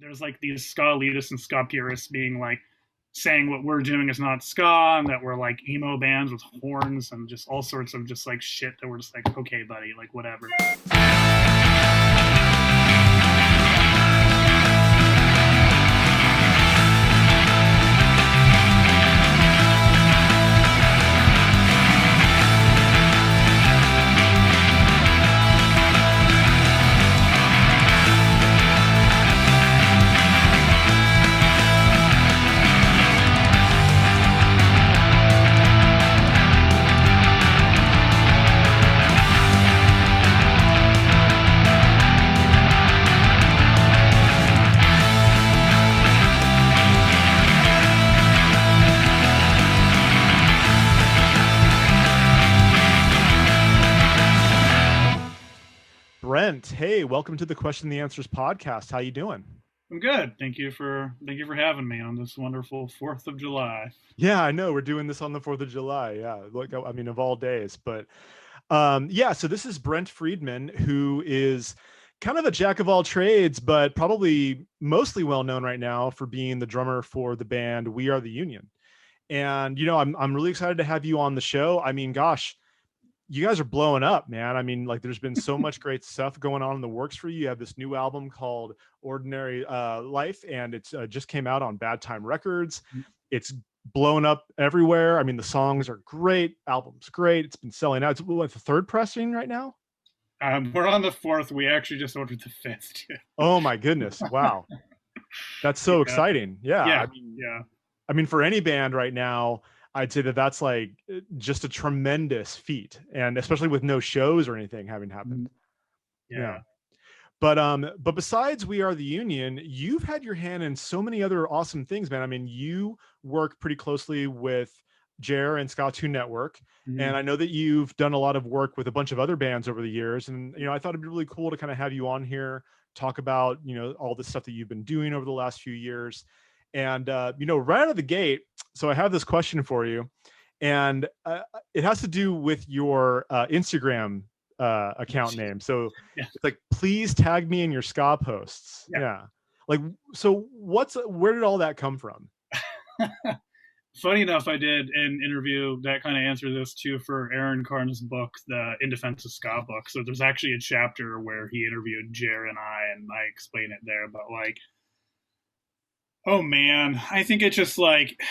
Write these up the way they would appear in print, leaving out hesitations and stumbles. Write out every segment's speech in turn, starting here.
there's like these ska elitists and ska purists being like saying what we're doing is not ska and that we're like emo bands with horns and just all sorts of just like shit that we're just like, okay, buddy, like whatever. Brent, hey, welcome to the Question the Answers podcast. How you doing? I'm good. Thank you for having me on this wonderful 4th of July. Yeah, I know we're doing this on the 4th of July. Yeah, like I mean, of all days. But yeah, so this is Brent Friedman, who is kind of a jack of all trades, but probably mostly well known right now for being the drummer for the band We Are the Union. And I'm really excited to have you on the show. I mean, gosh, you guys are blowing up, man. I mean, like there's been so much great stuff going on in the works for you. You have this new album called Ordinary Life, and it's just came out on Bad Time Records. It's blown up everywhere. I mean, the songs are great, album's great. It's been selling out. It's what, the third pressing right now? We're on the 4th. We actually just ordered the 5th too. Oh my goodness. Wow. That's so exciting. Yeah. Yeah. I mean, for any band right now, I'd say that that's like just a tremendous feat, and especially with no shows or anything having happened. Yeah. But besides We Are the Union, you've had your hand in so many other awesome things, man. I mean, you work pretty closely with Jer and Skatune Network, and I know that you've done a lot of work with a bunch of other bands over the years. And I thought it'd be really cool to kind of have you on here, talk about all the stuff that you've been doing over the last few years. And right out of the gate, so I have this question for you, and it has to do with your Instagram account name. So it's like, please tag me in your ska posts. Yeah. Like, so where did all that come from? Funny enough, I did an interview that kind of answered this too for Aaron Carn's book, the In Defense of Ska book. So there's actually a chapter where he interviewed Jer and I explain it there. But like, oh man, I think it just like,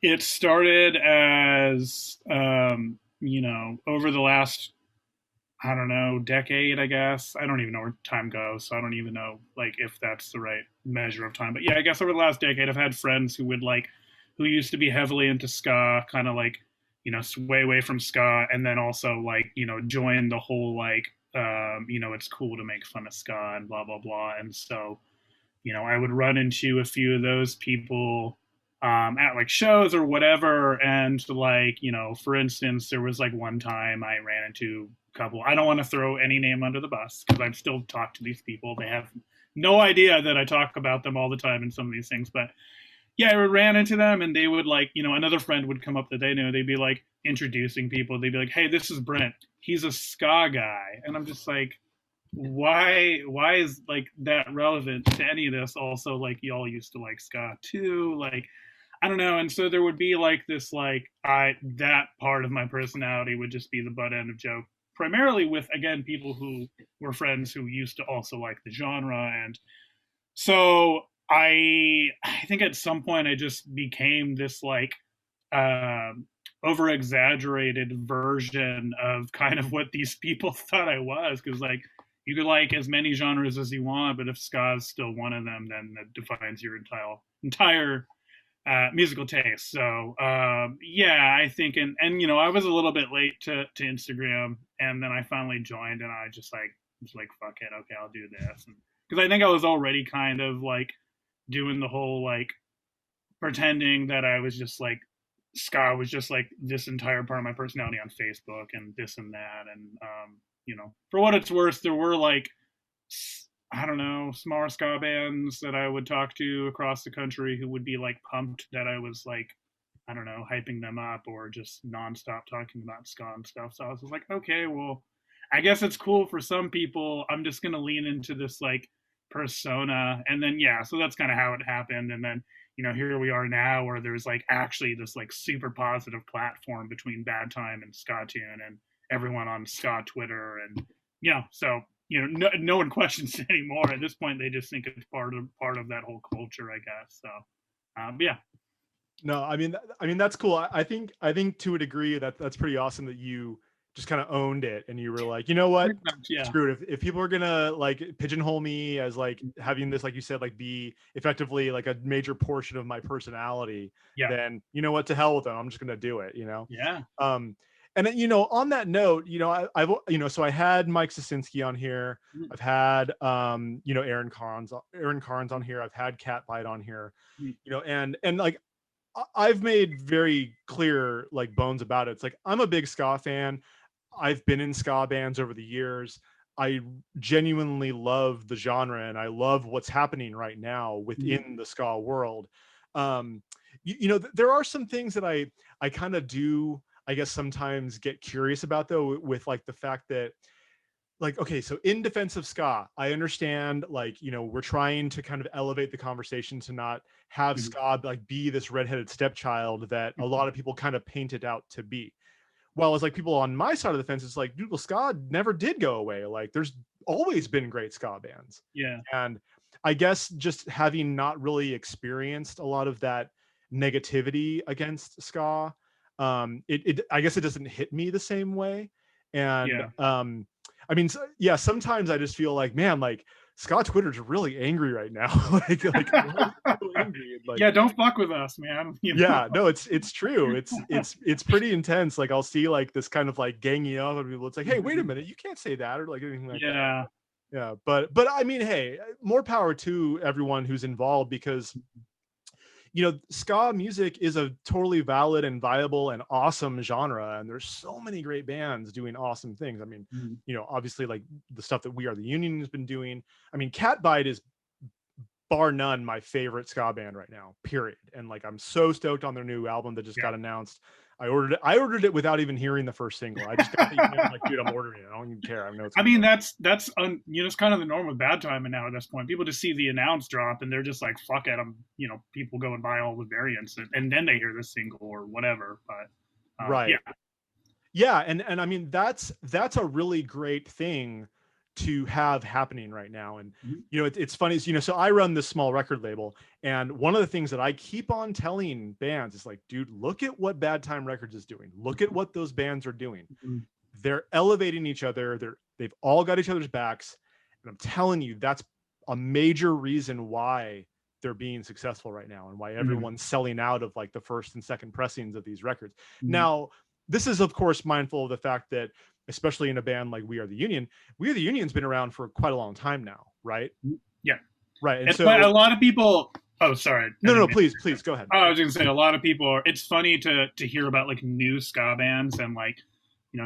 it started as, over the last, I don't know, decade, I guess. I don't even know where time goes. So I don't even know like if that's the right measure of time. But yeah, I guess over the last decade, I've had friends who used to be heavily into ska, kind of like, sway away from ska. And then also like, join the whole like, it's cool to make fun of ska and blah, blah, blah. And so, I would run into a few of those people at like shows or whatever. And like, for instance, there was like one time I ran into a couple. I don't want to throw any name under the bus because I've still talked to these people. They have no idea that I talk about them all the time in some of these things. But yeah, I ran into them and they would like, another friend would come up that they knew. They'd be like introducing people. They'd be like, hey, this is Brent. He's a ska guy. And I'm just like, why is like that relevant to any of this? Also, like, y'all used to like ska too. Like, I don't know. And so there would be like this, like, that part of my personality would just be the butt end of joke, primarily with, again, people who were friends who used to also like the genre. And so I think at some point I just became this like over exaggerated version of kind of what these people thought I was. Cause like you could like as many genres as you want, but if ska is still one of them, then that defines your entire musical taste. So yeah, I think, and I was a little bit late to Instagram, and then I finally joined, and I just like was like, fuck it, okay, I'll do this, because I think I was already kind of like doing the whole like pretending that I was just like ska was just like this entire part of my personality on Facebook and this and that, and for what it's worth, there were like, I don't know, smaller ska bands that I would talk to across the country who would be like pumped that I was like, I don't know, hyping them up or just nonstop talking about ska and stuff. So I was just like, okay, well, I guess it's cool for some people. I'm just going to lean into this like persona, and then yeah, so that's kind of how it happened, and then here we are now where there's like actually this like super positive platform between Bad Time and Skatune and everyone on Ska Twitter, and so no one questions it anymore at this point. They just think it's part of that whole culture, I guess. So yeah. No, I mean that's cool. I think to a degree that's pretty awesome that you just kind of owned it and you were like, you know what, Yeah. screw it. If people are gonna like pigeonhole me as like having this, like you said, like be effectively like a major portion of my personality, Yeah. then you know what, to hell with them. I'm just gonna do it. Yeah. And then, on that note, I've so I had Mike Sosinski on here. Mm. I've had Aaron Carnes on here. I've had Cat Bite on here. Mm. And like I've made very clear like bones about it. It's like I'm a big ska fan. I've been in ska bands over the years. I genuinely love the genre and I love what's happening right now within the ska world. There are some things that I kind of do, I guess, sometimes get curious about though, with like the fact that, like, okay, so in defense of ska, I understand, like, we're trying to kind of elevate the conversation to not have ska like be this redheaded stepchild that a lot of people kind of paint it out to be. While as like people on my side of the fence, it's like, dude, well, ska never did go away. Like there's always been great ska bands. Yeah. And I guess just having not really experienced a lot of that negativity against ska, I guess it doesn't hit me the same way. And Yeah. I mean, yeah, sometimes I just feel like, man, like Scott Twitter's really angry right now. like so angry. Like, yeah, don't fuck with us, man. Yeah, no, it's true. It's pretty intense. Like I'll see like this kind of like ganging up on people. It's like, hey, wait a minute, you can't say that or like anything like that. Yeah, but I mean, hey, more power to everyone who's involved, because ska music is a totally valid and viable and awesome genre, and there's so many great bands doing awesome things. I mean, obviously like the stuff that We Are the Union has been doing. I mean, Catbite is bar none my favorite ska band right now, period. And like I'm so stoked on their new album that just got announced. I ordered it without even hearing the first single. I just got the email, like, dude, I'm ordering it. I don't even care. I know it's it's kind of the norm with Bad Time, and now at this point people just see the announce drop and they're just like, fuck it, people go and buy all the variants, and then they hear the single or whatever. But right. Yeah, and I mean that's a really great thing to have happening right now. And it's funny, so I run this small record label, and one of the things that I keep on telling bands is like, dude, look at what Bad Time Records is doing. Look at what those bands are doing. They're elevating each other. They've all got each other's backs, and I'm telling you, that's a major reason why they're being successful right now and why everyone's selling out of like the first and second pressings of these records. Now, this is of course mindful of the fact that, especially in a band like We Are the Union's been around for quite a long time now, right? Yeah. Right. And so a lot of people, oh, sorry. No, please go ahead. Oh, I was going to say, a lot of people it's funny to hear about like new ska bands, and like,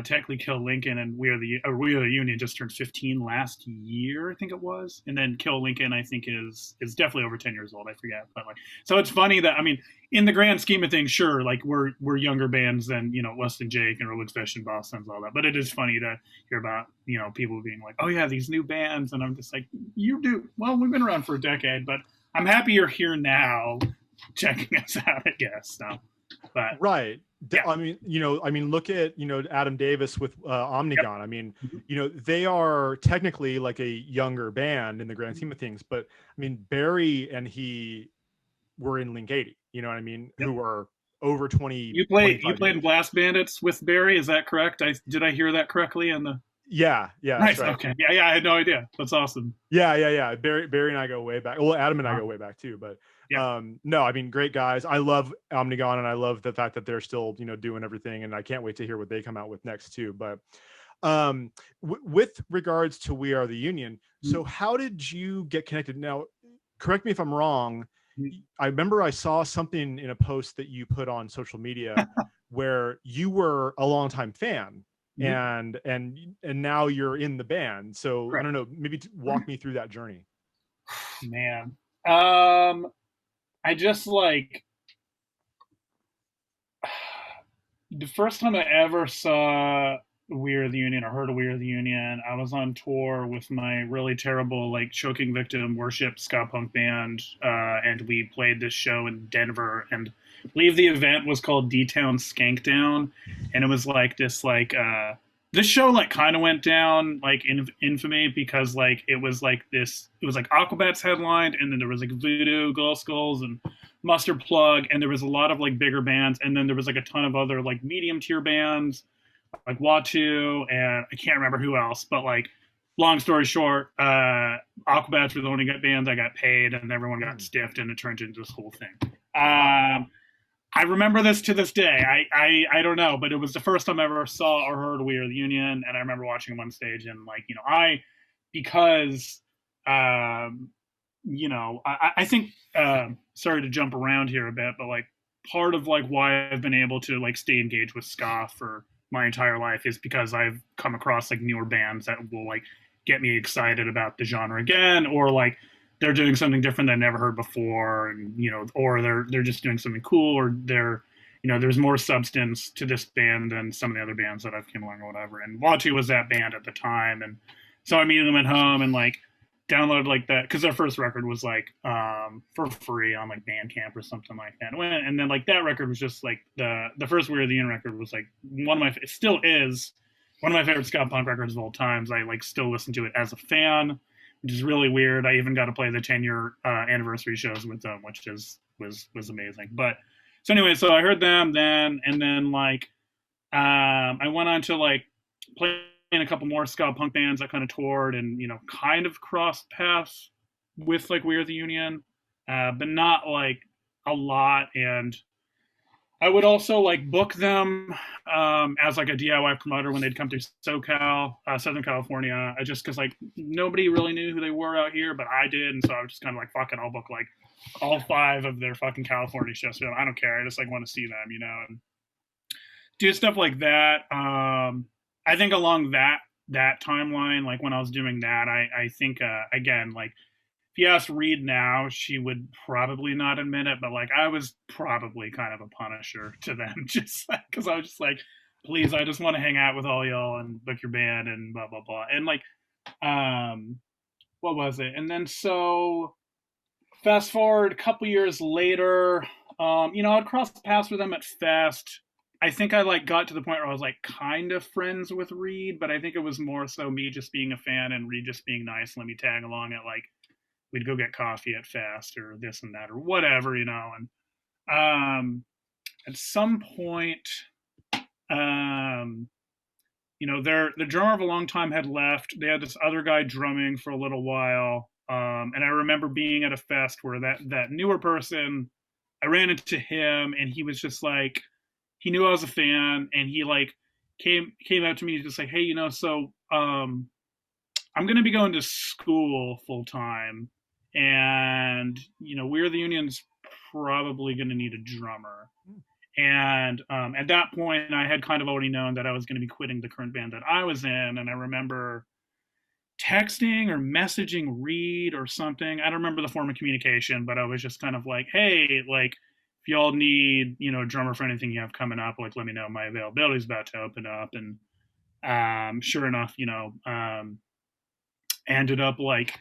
technically Kill Lincoln and We Are the Union just turned 15 last year, I think it was. And then Kill Lincoln, I think is definitely over 10 years old. I forget. But like, so it's funny that, I mean, in the grand scheme of things, sure, like we're younger bands than, Less Than Jake and Relic Fish and Boston's, all that. But it is funny to hear about, people being like, oh yeah, these new bands. And I'm just like, well, we've been around for a decade, but I'm happy you're here now checking us out, I guess. So, but right. Yeah. I mean, look at, Adam Davis with Omnigone. Yep. I mean, they are technically like a younger band in the grand scheme of things, but I mean, Barry and he were in Link 80, you know what I mean? Yep. Who are over 20. You played in Blast Bandits with Barry, is that correct? Did I hear that correctly? Yeah. Nice. Right. Okay. Yeah. I had no idea. That's awesome. Yeah. Barry and I go way back. Well, Adam and I go way back too, but no, I mean, great guys. I love Omnigone, and I love the fact that they're still, doing everything, and I can't wait to hear what they come out with next too. But with regards to We Are the Union, so how did you get connected? Now, correct me if I'm wrong. I remember I saw something in a post that you put on social media where you were a longtime fan. And now you're in the band. So correct. I don't know, maybe walk me through that journey. Man. I just like the first time I ever saw We Are the Union or heard of We Are the Union. I was on tour with my really terrible, like, Choking Victim worship ska punk band, and we played this show in Denver. And I believe the event was called D Town Skankdown, and it was like this, like, this show like kind of went down like in infamy because like it was like Aquabats headlined, and then there was like Voodoo, Glow Skulls, and Mustard Plug, and there was a lot of like bigger bands, and then there was like a ton of other like medium tier bands like Watu, and I can't remember who else, but like long story short, Aquabats were the only bands I got paid, and everyone got stiffed, and it turned into this whole thing. I remember this to this day. I don't know, but it was the first time I ever saw or heard We Are the Union, and I remember watching them on stage, and like because I think sorry to jump around here a bit, but like part of like why I've been able to like stay engaged with ska for my entire life is because I've come across like newer bands that will like get me excited about the genre again, or like they're doing something different that I never heard before, and or they're just doing something cool, or there's more substance to this band than some of the other bands that I've come along or whatever. And Watu was that band at the time, and so I immediately went home and like downloaded like that because their first record was like for free on like Bandcamp or something like that. And then like that record was just like the first We're the Union record was like one of my it still is one of my favorite ska punk records of all times. I like still listen to it as a fan, which is really weird. I even got to play the 10-year anniversary shows with them, which was amazing. But so anyway, so I heard them then, and then like I went on to like play in a couple more ska punk bands that kind of toured and kind of crossed paths with like We Are the Union, but not like a lot. And I would also like book them as like a DIY promoter when they'd come to SoCal, Southern California, just because like nobody really knew who they were out here, but I did, and so I was just kind of like, fucking, I'll book like all 5 of their fucking California shows. So I don't care. I just like want to see them, and do stuff like that. I think along that timeline, like when I was doing that, I think again, like if you asked Reed now, she would probably not admit it, but like I was probably kind of a punisher to them, just because I was just like, please, I just want to hang out with all y'all and book your band and blah blah blah. And like, what was it? And then so fast forward a couple years later, I'd cross paths with them at Fest. I think I like got to the point where I was like kind of friends with Reed, but I think it was more so me just being a fan and Reed just being nice. Let me tag along at like we'd go get coffee at Fast or this and that or whatever, And at some point, the drummer of a long time had left. They had this other guy drumming for a little while, and I remember being at a fest where that newer person, I ran into him, and he was just like, he knew I was a fan, and he like came out to me just like, hey, so I'm gonna be going to school full time, and We're the Union's probably gonna need a drummer. And at that point, I had kind of already known that I was going to be quitting the current band that I was in. And I remember texting or messaging Reed or something. I don't remember the form of communication, but I was just kind of like, hey, like, if y'all need, a drummer for anything you have coming up, like, let me know. My availability is about to open up. And sure enough, ended up like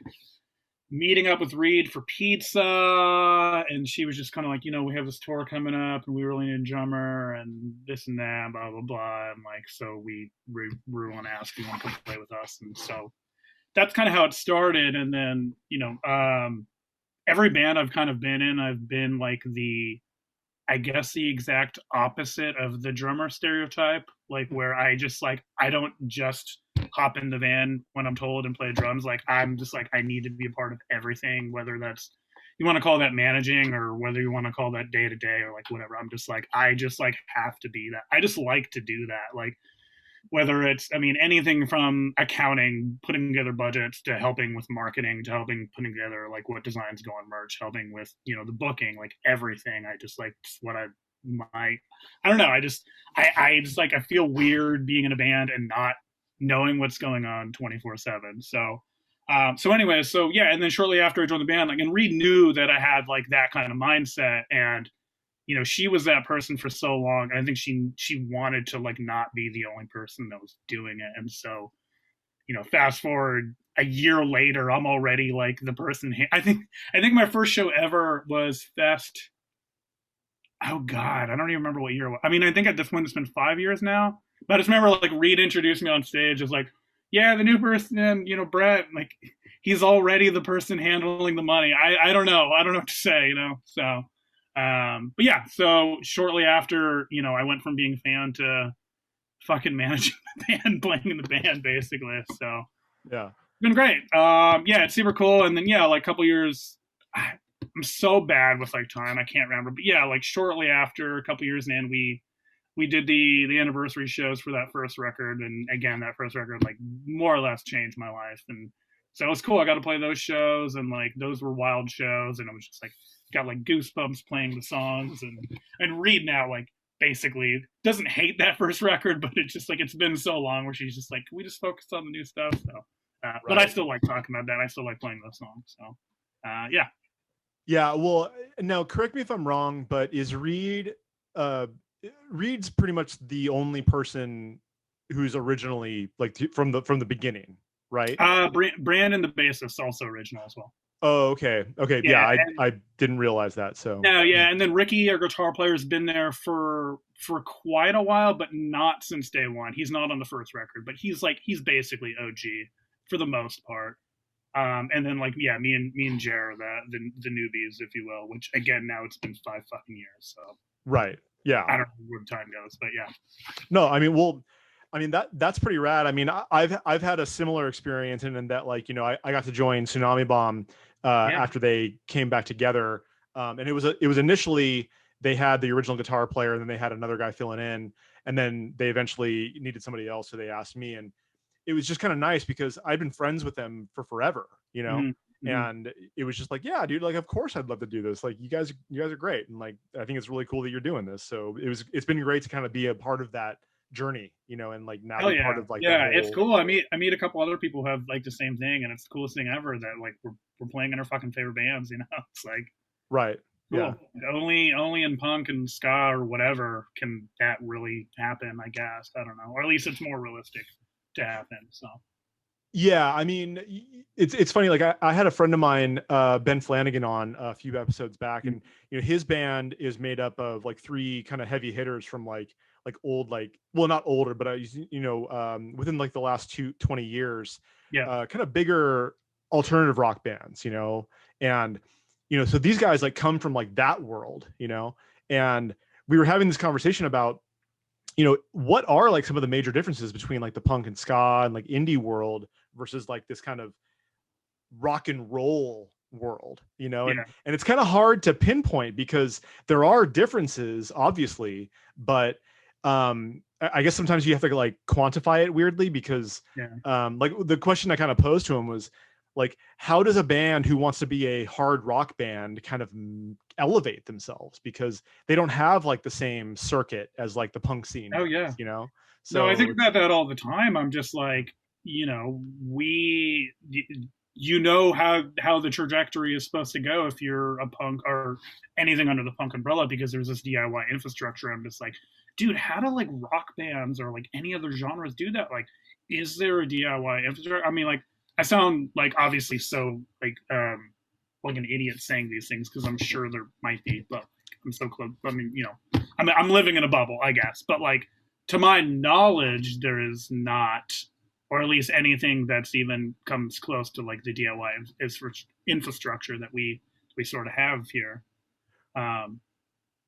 meeting up with Reed for pizza, and she was just kind of like, we have this tour coming up, and we really need a drummer, and this and that, blah blah blah. And like, so we want to ask you want to come play with us, and so that's kind of how it started. And then every band I've kind of been in, I've been like I guess the exact opposite of the drummer stereotype, like where I just like I don't just hop in the van when I'm told and play drums. Like I'm just like I need to be a part of everything, whether that's you want to call that managing or whether you want to call that day to day or like whatever. I'm just like I just like have to be that. I just like to do that. Like whether it's anything from accounting, putting together budgets, to helping with marketing, to helping putting together like what designs go on merch, helping with the booking, like everything. I just like what I don't know. I just like I feel weird being in a band and not knowing what's going on 24/7. So anyway, and then shortly after I joined the band, like, and Reed knew that I had like that kind of mindset, and you know, she was that person for so long. I think she wanted to like not be the only person that was doing it. And so, you know, fast forward a year later, I'm already like the person. I think my first show ever was Fest. Oh God, I don't even remember what year it was. I mean, I think at this point it's been 5 years now. But I just remember like Reed introduced me on stage as like, yeah, the new person, you know, Brett, like he's already the person handling the money. I don't know. I don't know what to say, you know. So but yeah, so shortly after, you know, I went from being a fan to fucking managing the band, playing in the band basically. So Yeah. it's been great. Yeah, it's super cool. And then yeah, like a couple years I'm so bad with like time, I can't remember. But yeah, like shortly after a couple years in, we did the anniversary shows for that first record, and again, that first record like more or less changed my life, and so it was cool. I got to play those shows, and like those were wild shows, and it was just like got like goosebumps playing the songs, and Reed now like basically doesn't hate that first record, but it's just like it's been so long where she's just like, can we just focus on the new stuff? So, but I Right. still like talking about that. I still like playing those songs. So, yeah. Yeah. Well, now correct me if I'm wrong, but is uh, Reed's pretty much the only person who's originally like from the beginning, right? Brandon the bassist also original as well. Oh, okay. Okay. Yeah. Yeah, I didn't realize that. So, no, yeah, and then Ricky, our guitar player, has been there for quite a while, but not since day one. He's not on the first record, but he's basically OG for the most part. And then like yeah, me and Jer are the newbies, if you will. Which again, now it's been 5 fucking years, so right. Yeah. I don't know where time goes, but yeah, No, I mean, well, I mean that's pretty rad. I mean, I've had a similar experience in that, like, you know, I got to join Tsunami Bomb yeah, after they came back together, and it was initially they had the original guitar player, and then they had another guy filling in, and then they eventually needed somebody else, so they asked me, and it was just kind of nice because I'd been friends with them for forever, you know. mm-hmm. And it was just like, yeah, dude, like, of course I'd love to do this. Like, you guys are great. And like, I think it's really cool that you're doing this. So it's been great to kind of be a part of that journey, you know, and like now Hell be part yeah, of like that yeah, it's whole, cool. I meet a couple other people who have like the same thing, and it's the coolest thing ever. That like we're playing in our fucking favorite bands, you know. It's like right. Yeah. cool. Only in punk and ska or whatever can that really happen, I guess. I don't know. Or at least it's more realistic to happen. So Yeah, I mean, it's funny. Like I had a friend of mine, Ben Flanagan, on a few episodes back, and you know his band is made up of like three kind of heavy hitters from like old, like, well, not older, but you know, within like the last 20 years, yeah. kind of bigger alternative rock bands, you know, and you know, so these guys like come from like that world, you know, and we were having this conversation about, you know, what are like some of the major differences between like the punk and ska and like indie world versus like this kind of rock and roll world, you know. Yeah. And it's kind of hard to pinpoint because there are differences obviously, but I guess sometimes you have to like quantify it weirdly because Yeah. like the question I kind of posed to him was like, how does a band who wants to be a hard rock band kind of elevate themselves, because they don't have like the same circuit as like the punk scene Oh does, yeah. you know. No, I So think it's about that all the time. I'm just like, you know, you know how the trajectory is supposed to go if you're a punk or anything under the punk umbrella, because there's this DIY infrastructure. I'm just like, dude, how do like rock bands or like any other genres do that? Like, is there a DIY infrastructure? I mean, like, I sound like obviously so like an idiot saying these things because I'm sure there might be, but I'm so close. I mean, you know, I'm living in a bubble, I guess. But like, to my knowledge, there is not, or at least anything that's even comes close to like the DIY infrastructure that we sort of have here. Um,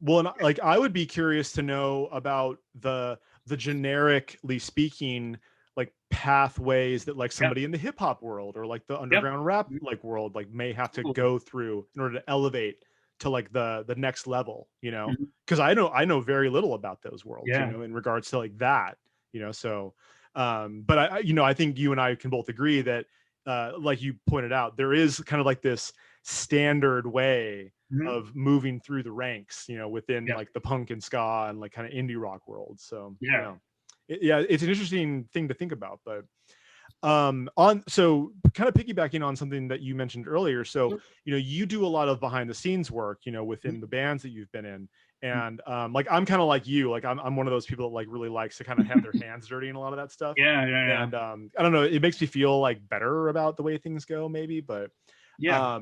well, and like I would be curious to know about the generically speaking like pathways that like yep, somebody in the hip hop world or like the yep, underground rap like world like may have to totally. go through in order to elevate to like the next level, you know. Mhm. Because I know very little about those worlds, you Yeah, know, in regards to like that, you know. So but you know, I think you and I can both agree that like you pointed out, there is kind of like this standard way mhm. of moving through the ranks, you know, within Yeah, like the punk and ska and like kind of indie rock world. So yeah. yeah, yeah, it's an interesting thing to think about. But On so kind of piggybacking on something that you mentioned earlier. So, you do a lot of behind the scenes work, within the bands that you've been in. And like I'm kind of like you, like I'm one of those people that like really likes to kind of have their hands dirty in a lot of that stuff. Yeah, yeah, yeah. And I don't know, it makes me feel like better about the way things go, maybe. But Yeah.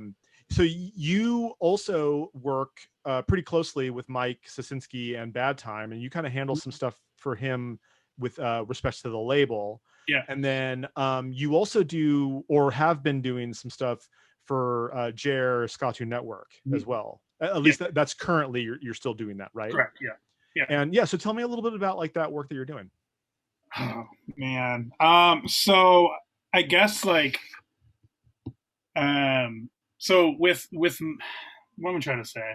so you also work pretty closely with Mike Sosinski and Bad Time, and you kind of handle some stuff for him with respect to the label. Yeah. And then you also do or have been doing some stuff for Jer Skatune Network as well. At least that's currently you're still doing that, right? Correct. Yeah. Yeah. And yeah, so tell me a little bit about like that work that you're doing. Oh man. So I guess like so with what am I trying to say?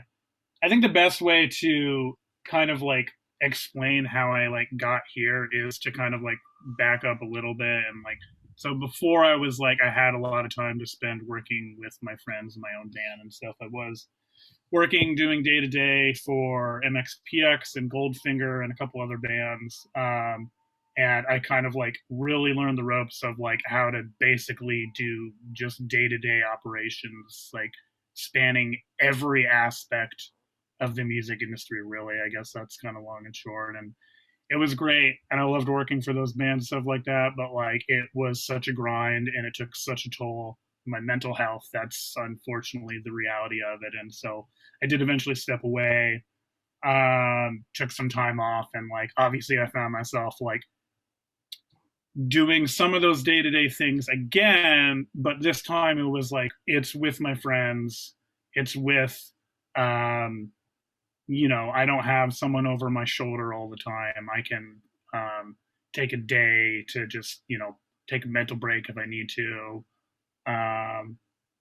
I think the best way to kind of like explain how I like got here is to kind of like back up a little bit and like so before I was like I had a lot of time to spend working with my friends in my own band and stuff. I was working doing day to day for MXPX and Goldfinger and a couple other bands. And I kind of like really learned the ropes of like how to basically do just day to day operations, like spanning every aspect of the music industry, really. I guess that's kind of long and short. And it was great. And I loved working for those bands and stuff like that. But like it was such a grind and it took such a toll on my mental health. That's unfortunately the reality of it. And so I did eventually step away, took some time off. And like obviously I found myself like doing some of those day-to-day things again, but this time it was like it's with my friends, it's with I don't have someone over my shoulder all the time. I can take a day to just take a mental break if I need to.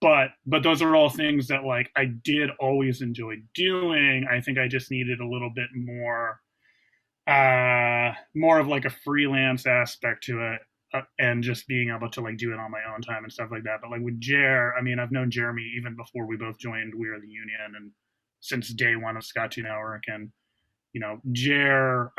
But those are all things that like I did always enjoy doing. I think I just needed a little bit more of like a freelance aspect to it, and just being able to like do it on my own time and stuff like that. But like with Jer, I mean, I've known Jeremy even before we both joined We Are the Union, and since day one of Skatune Network. And Jer,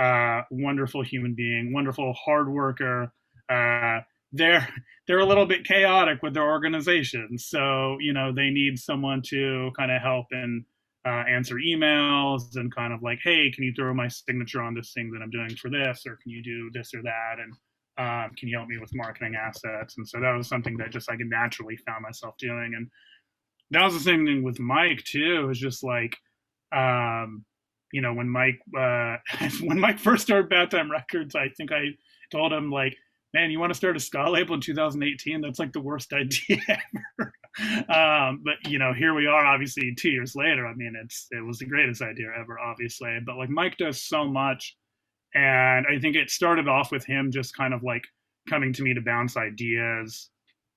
wonderful human being, wonderful hard worker. Uh, they're they're a little bit chaotic with their organization, so they need someone to kind of help and answer emails and kind of like, hey, can you throw my signature on this thing that I'm doing for this, or can you do this or that, and can you help me with marketing assets? And so that was something that just like naturally found myself doing. And that was the same thing with Mike too. It was just like, when Mike when Mike first started Bad Time Records, I think I told him like, man, you want to start a ska label in 2018? That's like the worst idea ever. But here we are, obviously 2 years later. I mean, it was the greatest idea ever, obviously. But like Mike does so much, and I think it started off with him just kind of like coming to me to bounce ideas.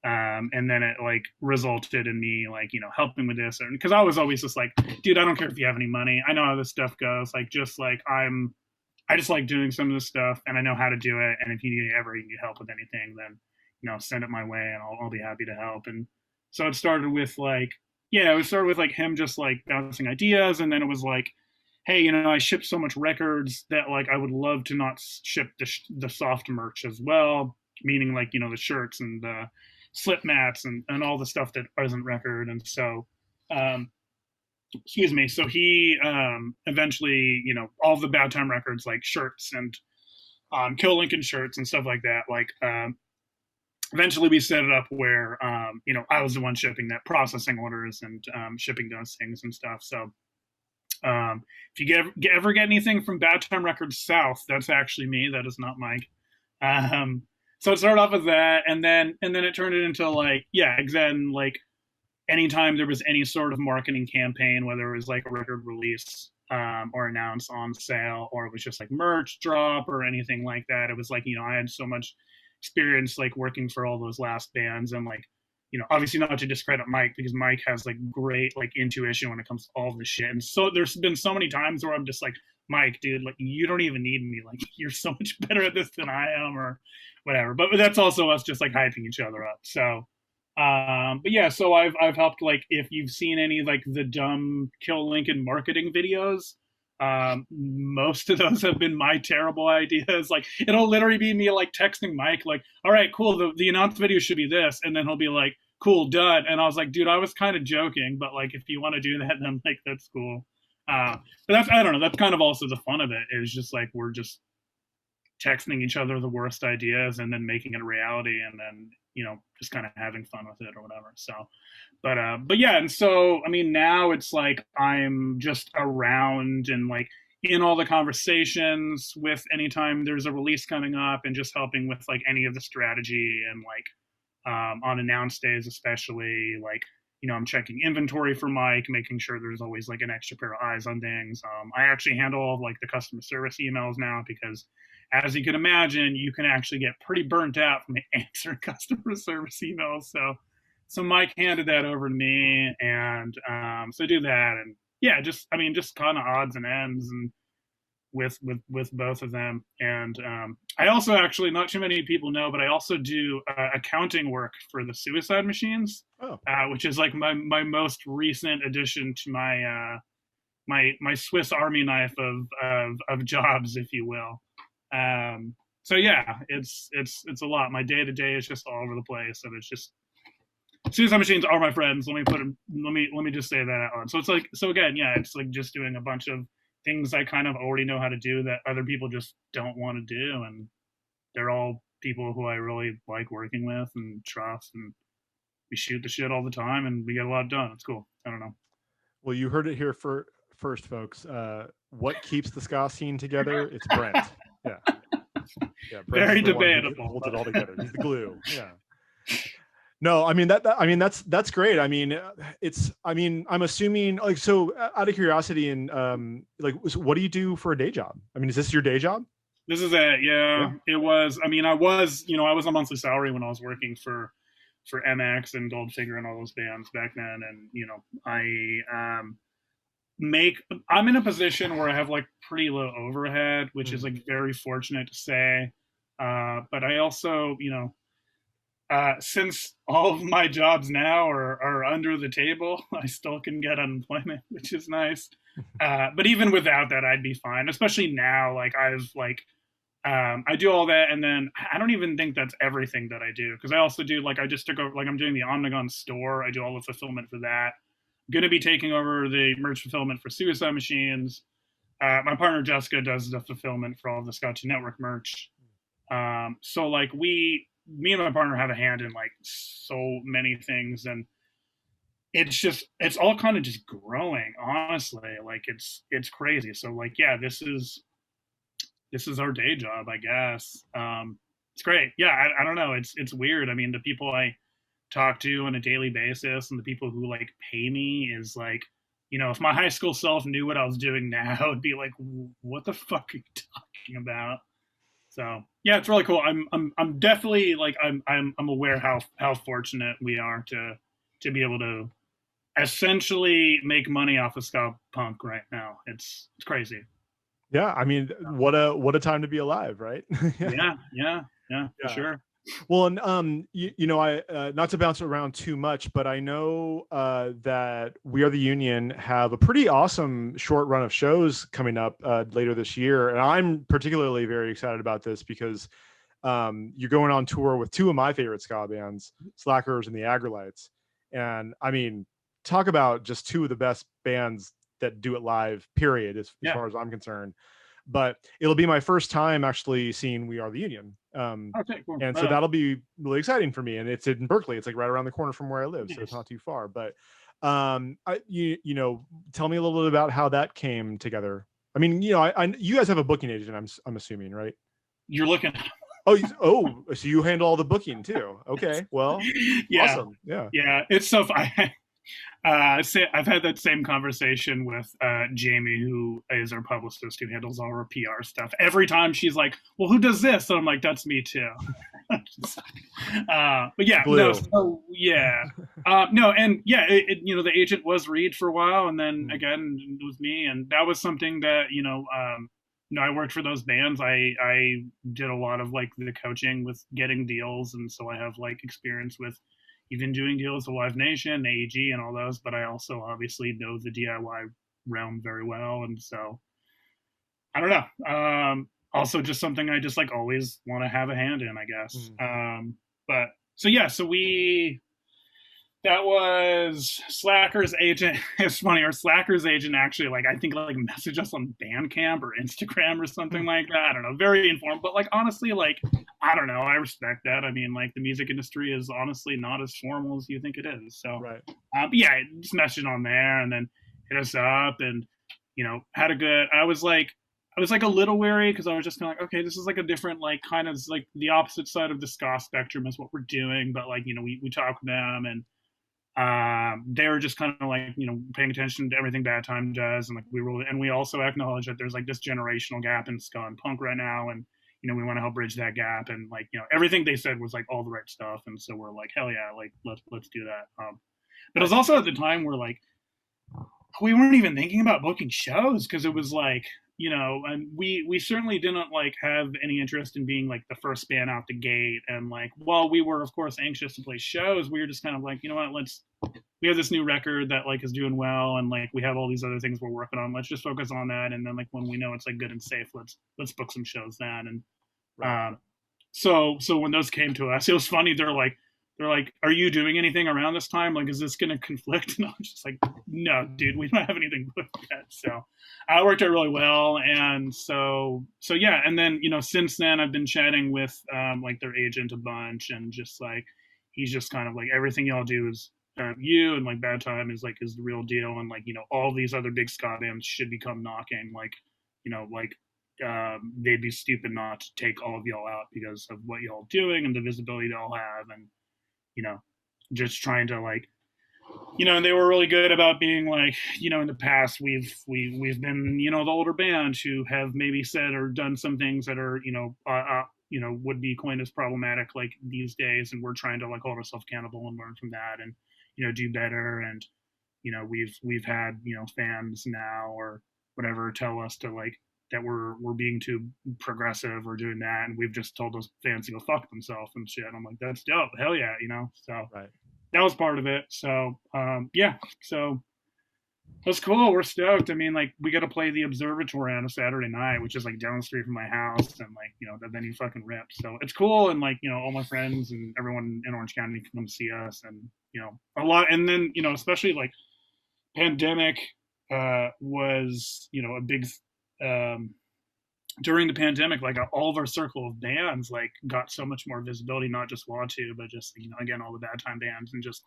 And then it like resulted in me like helping with this, because I was always just like, dude, I don't care if you have any money, I know how this stuff goes, like just like I just like doing some of this stuff and I know how to do it, and if you ever need help with anything, then send it my way and I'll be happy to help. And so it started with like him just like bouncing ideas, and then it was like, hey, I ship so much records that like I would love to not ship the soft merch as well, meaning like the shirts and the slip mats and all the stuff that isn't record. And so excuse me, so he eventually all the Bad Time Records like shirts and Kill Lincoln shirts and stuff like that, like eventually we set it up where I was the one shipping that, processing orders and shipping those things and stuff. So if you ever get anything from Bad Time Records South, that's actually me, that is not Mike. So it started off with that, and then it turned it into like, then like anytime there was any sort of marketing campaign, whether it was like a record release or announce on sale, or it was just like merch drop or anything like that, it was like I had so much experience like working for all those last bands, and like obviously not to discredit Mike, because Mike has like great like intuition when it comes to all this shit. And so there's been so many times where I'm just like, Mike, dude, like you don't even need me, like you're so much better at this than I am, or whatever. But that's also us just like hyping each other up. So but yeah, so I've helped, like if you've seen any like the dumb Kill Lincoln marketing videos, Most of those have been my terrible ideas. Like it'll literally be me like texting Mike, like, all right, cool, the announced video should be this, and then he'll be like, cool, done. And I was like, dude, I was kind of joking, but like if you want to do that, then like that's cool. But that's, I don't know, that's kind of also the fun of it, is just like we're just texting each other the worst ideas and then making it a reality, and then just kind of having fun with it or whatever. So but yeah, and so I mean now it's like I'm just around and like in all the conversations with anytime there's a release coming up, and just helping with like any of the strategy, and like on announce days especially, like I'm checking inventory for Mike, making sure there's always like an extra pair of eyes on things. I actually handle all of like the customer service emails now, because as you can imagine, you can actually get pretty burnt out from answering customer service emails. So Mike handed that over to me, and so I do that, and yeah, just I mean, just kind of odds and ends, and with both of them. And I also, actually, not too many people know, but I also do accounting work for the Suicide Machines, Oh, which is like my most recent addition to my Swiss Army knife of jobs, if you will. So yeah, it's a lot. My day to day is just all over the place, and it's just Suicide Machines are my friends. Let me put them. Let me just say that out loud. So it's like, so again, yeah, it's like just doing a bunch of things I kind of already know how to do that other people just don't want to do, and they're all people who I really like working with and trust, and we shoot the shit all the time, and we get a lot done. It's cool. I don't know. well, you heard it here first, folks. What keeps the ska scene together? It's Brent. Yeah, yeah. Brent's Very the one who debatable. holds it all together. He's the glue. Yeah. No, I mean I mean that's great. I mean, I'm assuming, like, so out of curiosity, and like, so what do you do for a day job? I mean, is this your day job? This is it. Yeah. Yeah, it was. I mean, I was on monthly salary when I was working for MX and Goldfinger and all those bands back then, and I make I'm in a position where I have like pretty low overhead, which is like very fortunate to say. But I also, since all of my jobs now are under the table, I still can get unemployment, which is nice. But even without that, I'd be fine. Especially now, like I do all that, and then I don't even think that's everything that I do, because I also do, like, I just took over, like, I'm doing the Omnigone store. I do all the fulfillment for that. I'm going to be taking over the merch fulfillment for Suicide Machines. My partner Jessica does the fulfillment for all of the Skatune Network merch. So like me and my partner have a hand in like so many things, and it's all kind of just growing, honestly. Like it's crazy. So like, yeah, this is our day job, I guess. It's great. Yeah, I don't know. It's weird. I mean, the people I talk to on a daily basis, and the people who like pay me, is like, if my high school self knew what I was doing now, it'd be like, what the fuck are you talking about? So yeah, it's really cool. I'm definitely like, I'm aware how fortunate we are to be able to essentially make money off of ska punk right now. It's crazy. Yeah, I mean, what a time to be alive, right? Yeah, for sure. Well, and I not to bounce around too much, but I know that We Are the Union have a pretty awesome short run of shows coming up later this year, and I'm particularly very excited about this because you're going on tour with two of my favorite ska bands, Slackers and the Agrolites, and I mean, talk about just two of the best bands that do it live, period, as far as I'm concerned. But it'll be my first time actually seeing We Are the Union. Okay, cool. And so that'll be really exciting for me. And it's in Berkeley. It's like right around the corner from where I live. Nice. So it's not too far. But tell me a little bit about how that came together. I mean, you guys have a booking agent, I'm assuming, right? You're looking. Oh, so you handle all the booking too. Okay. Well, yeah. Awesome. Yeah. It's so I've had that same conversation with Jamie, who is our publicist, who handles all our PR stuff. Every time she's like, "Well, who does this?" And I'm like, "That's me too." But yeah, Glue. no, and yeah, the agent was Reed for a while, and then again it was me, and that was something that I worked for those bands. I did a lot of like the coaching with getting deals, and so I have like experience with even doing deals with Live Nation, AEG, and all those. But I also obviously know the DIY realm very well, and so I don't know. Also just something I just like always want to have a hand in, I guess. Mm. But so yeah, so we that was Slacker's agent. It's funny, our Slacker's agent actually like I think like messaged us on Bandcamp or Instagram or something like that. I don't know, very informal, but like honestly, like I don't know, I respect that. I mean, like the music industry is honestly not as formal as you think it is. So, Right. but yeah, just messaged on there and then hit us up and had a good. I was like a little wary because I was just kind of like, okay, this is like a different, like kind of like the opposite side of the ska spectrum is what we're doing. But like, we talked with them and they were just kind of like, paying attention to everything Bad Time does. And like, we also acknowledge that there's like this generational gap in ska and punk right now. And, we want to help bridge that gap. And like, everything they said was like all the right stuff. And so we're like, hell yeah, like let's do that. But it was also at the time where like, we weren't even thinking about booking shows because it was like and we certainly didn't like have any interest in being like the first band out the gate. And like while we were of course anxious to play shows, we were just kind of like, what, we have this new record that like is doing well, and like we have all these other things we're working on, let's just focus on that. And then like when we know it's like good and safe, let's book some shows then. And Right. so when those came to us, it was funny. They're like, are you doing anything around this time? Like, is this going to conflict? And I'm just like, no, dude, we don't have anything booked yet. So it worked out really well. And so yeah. And then, since then I've been chatting with like their agent a bunch, and just like, he's just kind of like, everything y'all do is you, and like Bad Time is the real deal. And like, all these other big ska bands should be come knocking. Like, like they'd be stupid not to take all of y'all out because of what y'all doing and the visibility y'all have. And, you know, just trying to like, and they were really good about being like, in the past we've been, the older band who have maybe said or done some things that are, would be coined as problematic like these days, and we're trying to like hold ourselves accountable and learn from that, and do better. And we've had fans now or whatever tell us to like that we're being too progressive or doing that, and we've just told those fans to go fuck themselves and shit. I'm like, that's dope, hell yeah, so Right. that was part of it. So yeah, so that's cool. We're stoked. I mean, like we got to play the Observatory on a Saturday night, which is like down the street from my house, and like the venue fucking ripped. So it's cool, and like all my friends and everyone in Orange County can come see us, and a lot. And then especially like pandemic was a big during the pandemic, like all of our circle of bands like got so much more visibility, not just Watu, but just again all the Bad Time bands and just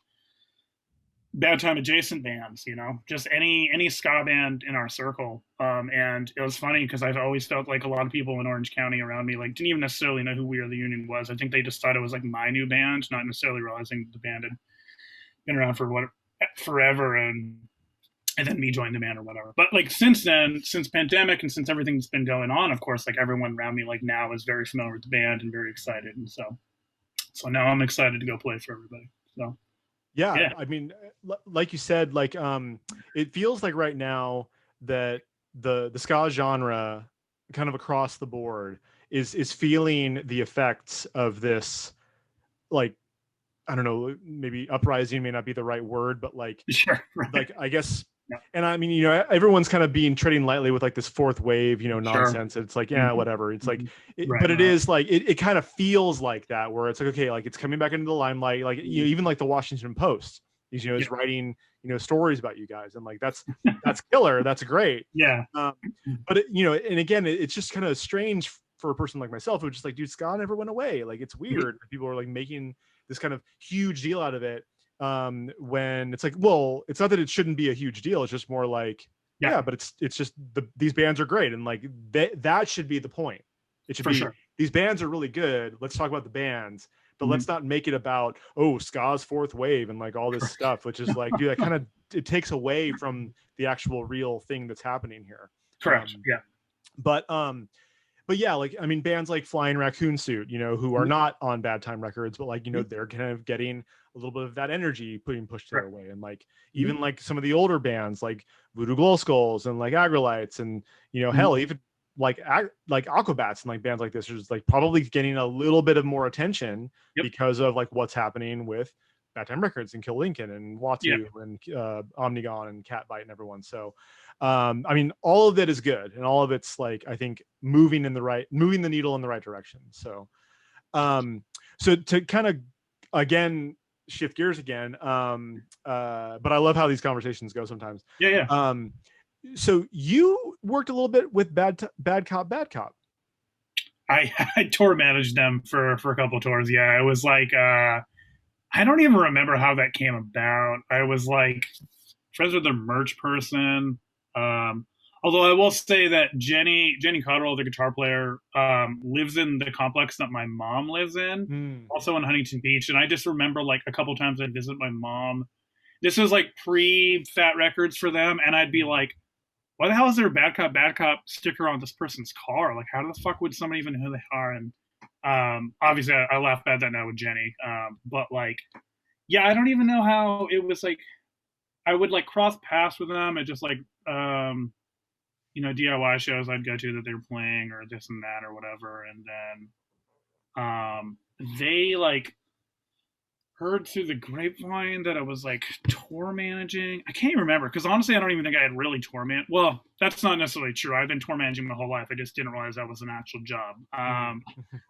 Bad Time adjacent bands, just any ska band in our circle. And it was funny because I've always felt like a lot of people in Orange County around me like didn't even necessarily know who We Are the Union was. I think they just thought it was like my new band, not necessarily realizing the band had been around for forever, and then me joined the band or whatever. But like since then, since pandemic and since everything's been going on, of course, like everyone around me like now is very familiar with the band and very excited. And so now I'm excited to go play for everybody. So yeah, yeah. I mean, like you said, like it feels like right now that the ska genre kind of across the board is feeling the effects of this, like, I don't know, maybe uprising may not be the right word, but like Sure. Right. like I guess. Yeah. And I mean, everyone's kind of being treading lightly with like this fourth wave, nonsense. Sure. It's like, yeah, whatever. It's like, Right, but it right. is like, it kind of feels like that, where it's like, okay, like it's coming back into the limelight. Like, even like the Washington Post is, is Yeah. writing, stories about you guys. And like, that's killer. That's great. Yeah. But and again, it's just kind of strange for a person like myself who just like, dude, ska never went away. Like, it's weird. People are like making this kind of huge deal out of it. When it's like, well, it's not that it shouldn't be a huge deal. It's just more like, yeah, but it's just these bands are great. And like that should be the point. It should For be, sure. these bands are really good. Let's talk about the bands, but Mhm. let's not make it about, oh, ska's fourth wave and like all this stuff, which is like, dude, that kind of, it takes away from the actual real thing that's happening here. Correct. Yeah. But yeah, like, I mean, bands like Flying Raccoon Suit, who are not on Bad Time Records, but like, they're kind of getting a little bit of that energy being pushed their way. And like, even like some of the older bands like Voodoo Glow Skulls and like Agrolites and, hell, even like Aquabats and like bands like this are just like probably getting a little bit of more attention because of like what's happening with Bad Time Records and Kill Lincoln and Yeah. Watu and Omnigone and Catbite and everyone. So, I mean, all of it is good, and all of it's like, I think, moving the needle in the right direction. So, so to kind of again shift gears again, but I love how these conversations go sometimes. Yeah. So you worked a little bit with Bad Cop, Bad Cop. I tour managed them for a couple of tours. Yeah, it was like I don't even remember how that came about. I was like friends with the merch person. Um, Although I will say that Jenny Cotterill, the guitar player, lives in the complex that my mom lives in, also in Huntington Beach. And I just remember like a couple times I'd visit my mom. This was like pre Fat Records for them, and I'd be like, why the hell is there a Bad Cop sticker on this person's car? Like, how the fuck would somebody even know who they are? And obviously, I laugh at that now with Jenny. But like, yeah, I don't even know how it was like. I would like cross paths with them at just like DIY shows I'd go to that they were playing or this and that or whatever, and then they like heard through the grapevine that I was like tour managing. I can't even remember because honestly, I don't even think I had really tour man. Well, that's not necessarily true. I've been tour managing my whole life. I just didn't realize that was an actual job.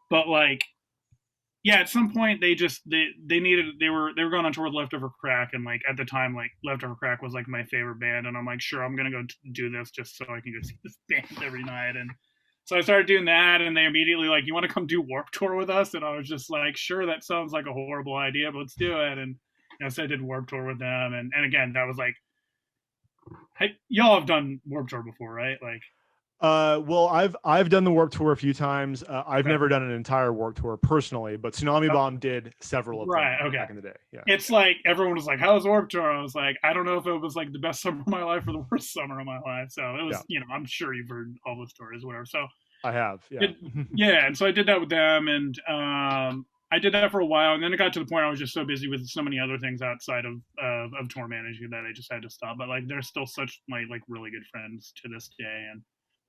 But like, yeah, at some point they were going on tour with Leftover Crack, and like at the time, like Leftover Crack was like my favorite band, and I'm like, sure, I'm gonna go do this just so I can go see this band every night. And so I started doing that, and they immediately like, you want to come do Warped Tour with us? And I was just like, sure, that sounds like a horrible idea, but let's do it. And so I did Warped Tour with them, and again, that was like, y'all have done Warped Tour before, right? Like, well, I've done the Warped Tour a few times. I've okay. never done an entire Warped Tour personally, but Tsunami Bomb did several of them back in the day. Yeah, it's like everyone was like, "How's Warped Tour?" I was like, "I don't know if it was like the best summer of my life or the worst summer of my life." So it was, I'm sure you've heard all those stories, whatever. So I have, yeah, and so I did that with them, and I did that for a while, and then it got to the point I was just so busy with so many other things outside of tour managing that I just had to stop. But like, they're still such my like really good friends to this day, and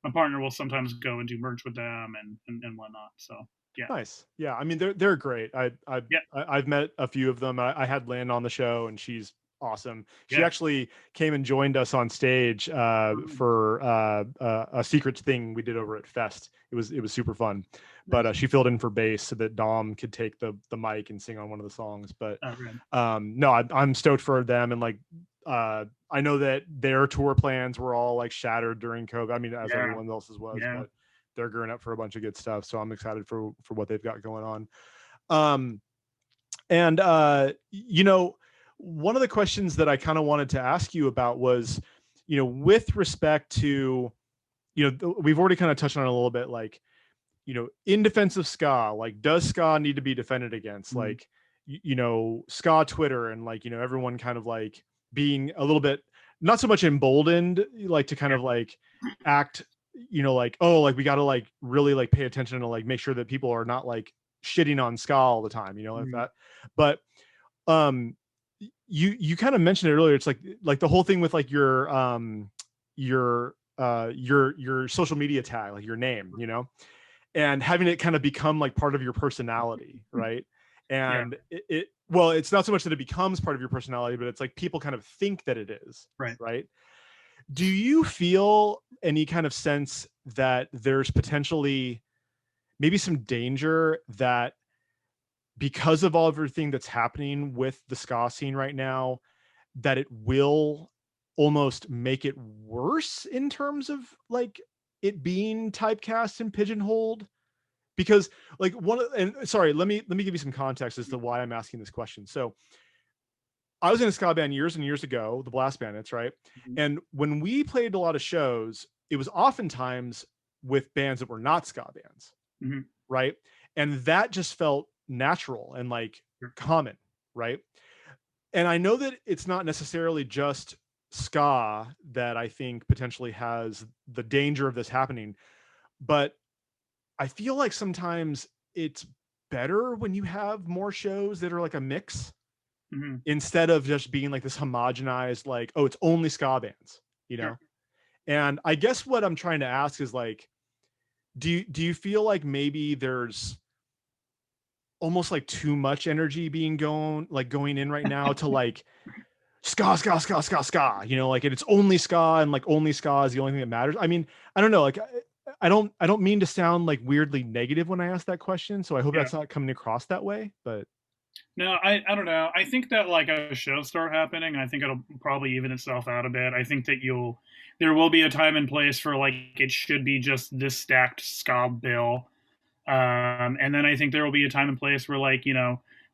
my partner will sometimes go and do merch with them and whatnot. So yeah, nice. Yeah, I mean they're great. I've met a few of them. I had Lynn on the show, and she's awesome. She actually came and joined us on stage for a secret thing we did over at Fest. It was super fun. But she filled in for bass so that Dom could take the mic and sing on one of the songs. But no, I'm stoked for them, and like I know that their tour plans were all like shattered during COVID. I mean, as everyone else's was, but they're gearing up for a bunch of good stuff. So I'm excited for what they've got going on. And one of the questions that I kind of wanted to ask you about was, with respect to, we've already kind of touched on it a little bit, like, in defense of ska, like, does ska need to be defended against? Like, ska Twitter and like, everyone kind of like being a little bit, not so much emboldened, like to kind of like act, like, oh, like we got to like really like pay attention to like make sure that people are not like shitting on ska all the time, like that. But you kind of mentioned it earlier. It's like the whole thing with like your social media tag, like your name, and having it kind of become like part of your personality, right? And well, it's not so much that it becomes part of your personality, but it's like people kind of think that it is, right? Do you feel any kind of sense that there's potentially maybe some danger that because of all everything that's happening with the ska scene right now, that it will almost make it worse in terms of like it being typecast and pigeonholed? Because like sorry, let me give you some context as to why I'm asking this question. So I was in a ska band years and years ago, the Blast Bandits, right? And when we played a lot of shows, it was oftentimes with bands that were not ska bands, right? And that just felt natural and like common, right? And I know that it's not necessarily just ska that I think potentially has the danger of this happening, but I feel like sometimes it's better when you have more shows that are like a mix instead of just being like this homogenized, like, oh, it's only ska bands, And I guess what I'm trying to ask is like, do you feel like maybe there's almost like too much energy being going in right now to like ska, ska, ska, ska, ska, you know, like, and it's only ska, and like only ska is the only thing that matters. I mean, I don't know, like, I don't mean to sound like weirdly negative when I ask that question, so I hope Yeah. that's not coming across that way, but No, I don't know. I think that like a show start happening, I think it'll probably even itself out a bit. I think that there will be a time and place for like it should be just this stacked ska bill. And then I think there will be a time and place where like,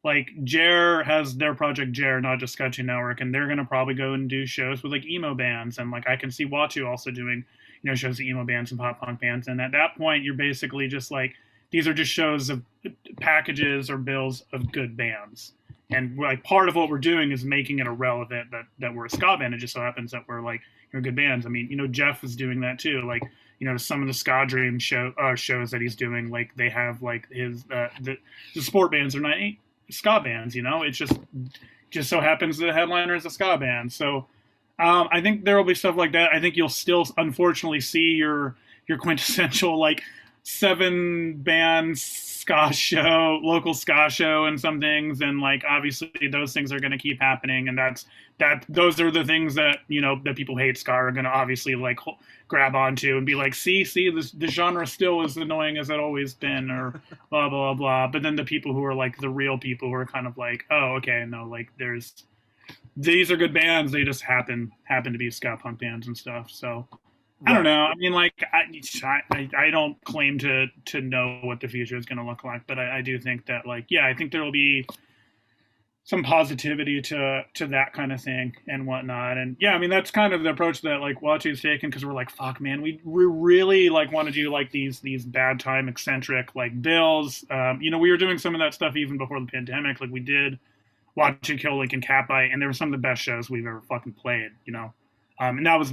like Jer has their project Jer, not just Skatune Network, and they're gonna probably go and do shows with like emo bands, and like I can see Watu also doing, shows with emo bands and pop punk bands. And at that point you're basically just like these are just shows of packages or bills of good bands. And like part of what we're doing is making it irrelevant that we're a ska band. It just so happens that we're like good bands. I mean, Jeff is doing that too. Like, some of the ska dream shows that he's doing, like they have like his the sport bands are not ska bands. It just so happens the headliner is a ska band. So I think there will be stuff like that. I think you'll still unfortunately see your quintessential like 7 band ska show, local ska show, and some things, and like obviously those things are going to keep happening, and those are the things that that people hate ska are going to obviously like grab onto and be like, see, the genre still is annoying as it always been, or blah blah blah. But then the people who are like the real people who are kind of like, oh, okay, no, like these are good bands. They just happen to be ska punk bands and stuff. So I don't right. know. I mean, like, I don't claim to know what the future is going to look like, but I do think that, like, yeah, I think there will be some positivity to that kind of thing and whatnot. And yeah, I mean, that's kind of the approach that like Watu's taken, because we're like, fuck, man, we really like want to do like these bad time eccentric like bills. We were doing some of that stuff even before the pandemic. Like we did Watch Kill Link and Catbite, and they were some of the best shows we've ever fucking played. And that was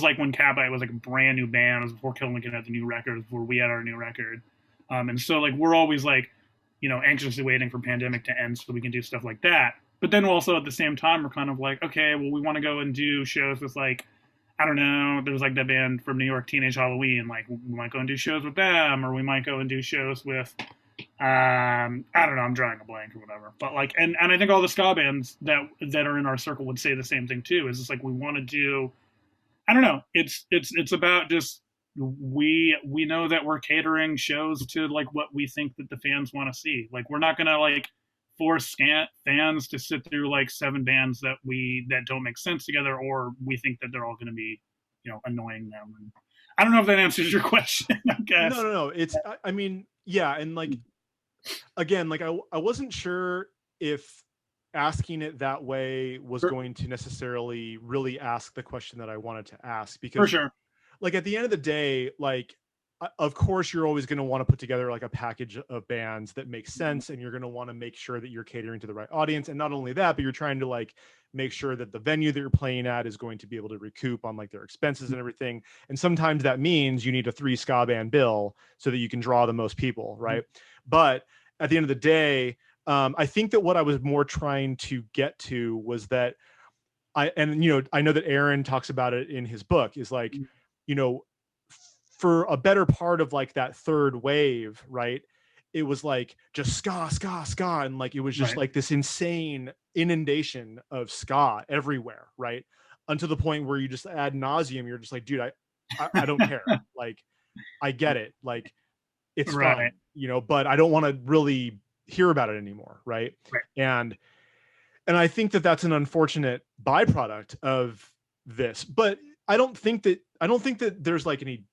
like when Catbite was like a brand new band. It was before Kill Lincoln had the new record, before we had our new record. And so like we're always like, anxiously waiting for pandemic to end so we can do stuff like that. But then also at the same time, we're kind of like, okay, well, we want to go and do shows with like, I don't know, there's like that band from New York, Teenage Halloween. Like we might go and do shows with them, or we might go and do shows with I don't know. I'm drawing a blank or whatever. But like, and I think all the ska bands that are in our circle would say the same thing too. Is just like we want to do. I don't know. It's about just we know that we're catering shows to like what we think that the fans want to see. Like we're not gonna like force fans to sit through like 7 bands that don't make sense together, or we think that they're all gonna be annoying them. And I don't know if that answers your question. I guess. No, no, no. It's, I mean, yeah. And like, again, like I wasn't sure if asking it that way was going to necessarily really ask the question that I wanted to ask, For because sure. like at the end of the day, like, of course you're always going to want to put together like a package of bands that makes sense, and you're going to want to make sure that you're catering to the right audience. And not only that, but you're trying to like make sure that the venue that you're playing at is going to be able to recoup on like their expenses and everything. And sometimes that means you need a 3 ska band bill so that you can draw the most people, right? But at the end of the day, I think that what I was more trying to get to was that I know that Aaron talks about it in his book, is like, for a better part of like that third wave, right? It was like just ska, ska, ska. And like, it was just Right. like this insane inundation of ska everywhere, right? Until the point where you just ad nauseum, you're just like, dude, I don't care. Like, I get it. Like, it's Right. fun, but I don't want to really hear about it anymore. Right. Right. And I think that that's an unfortunate byproduct of this, but I don't think that there's like any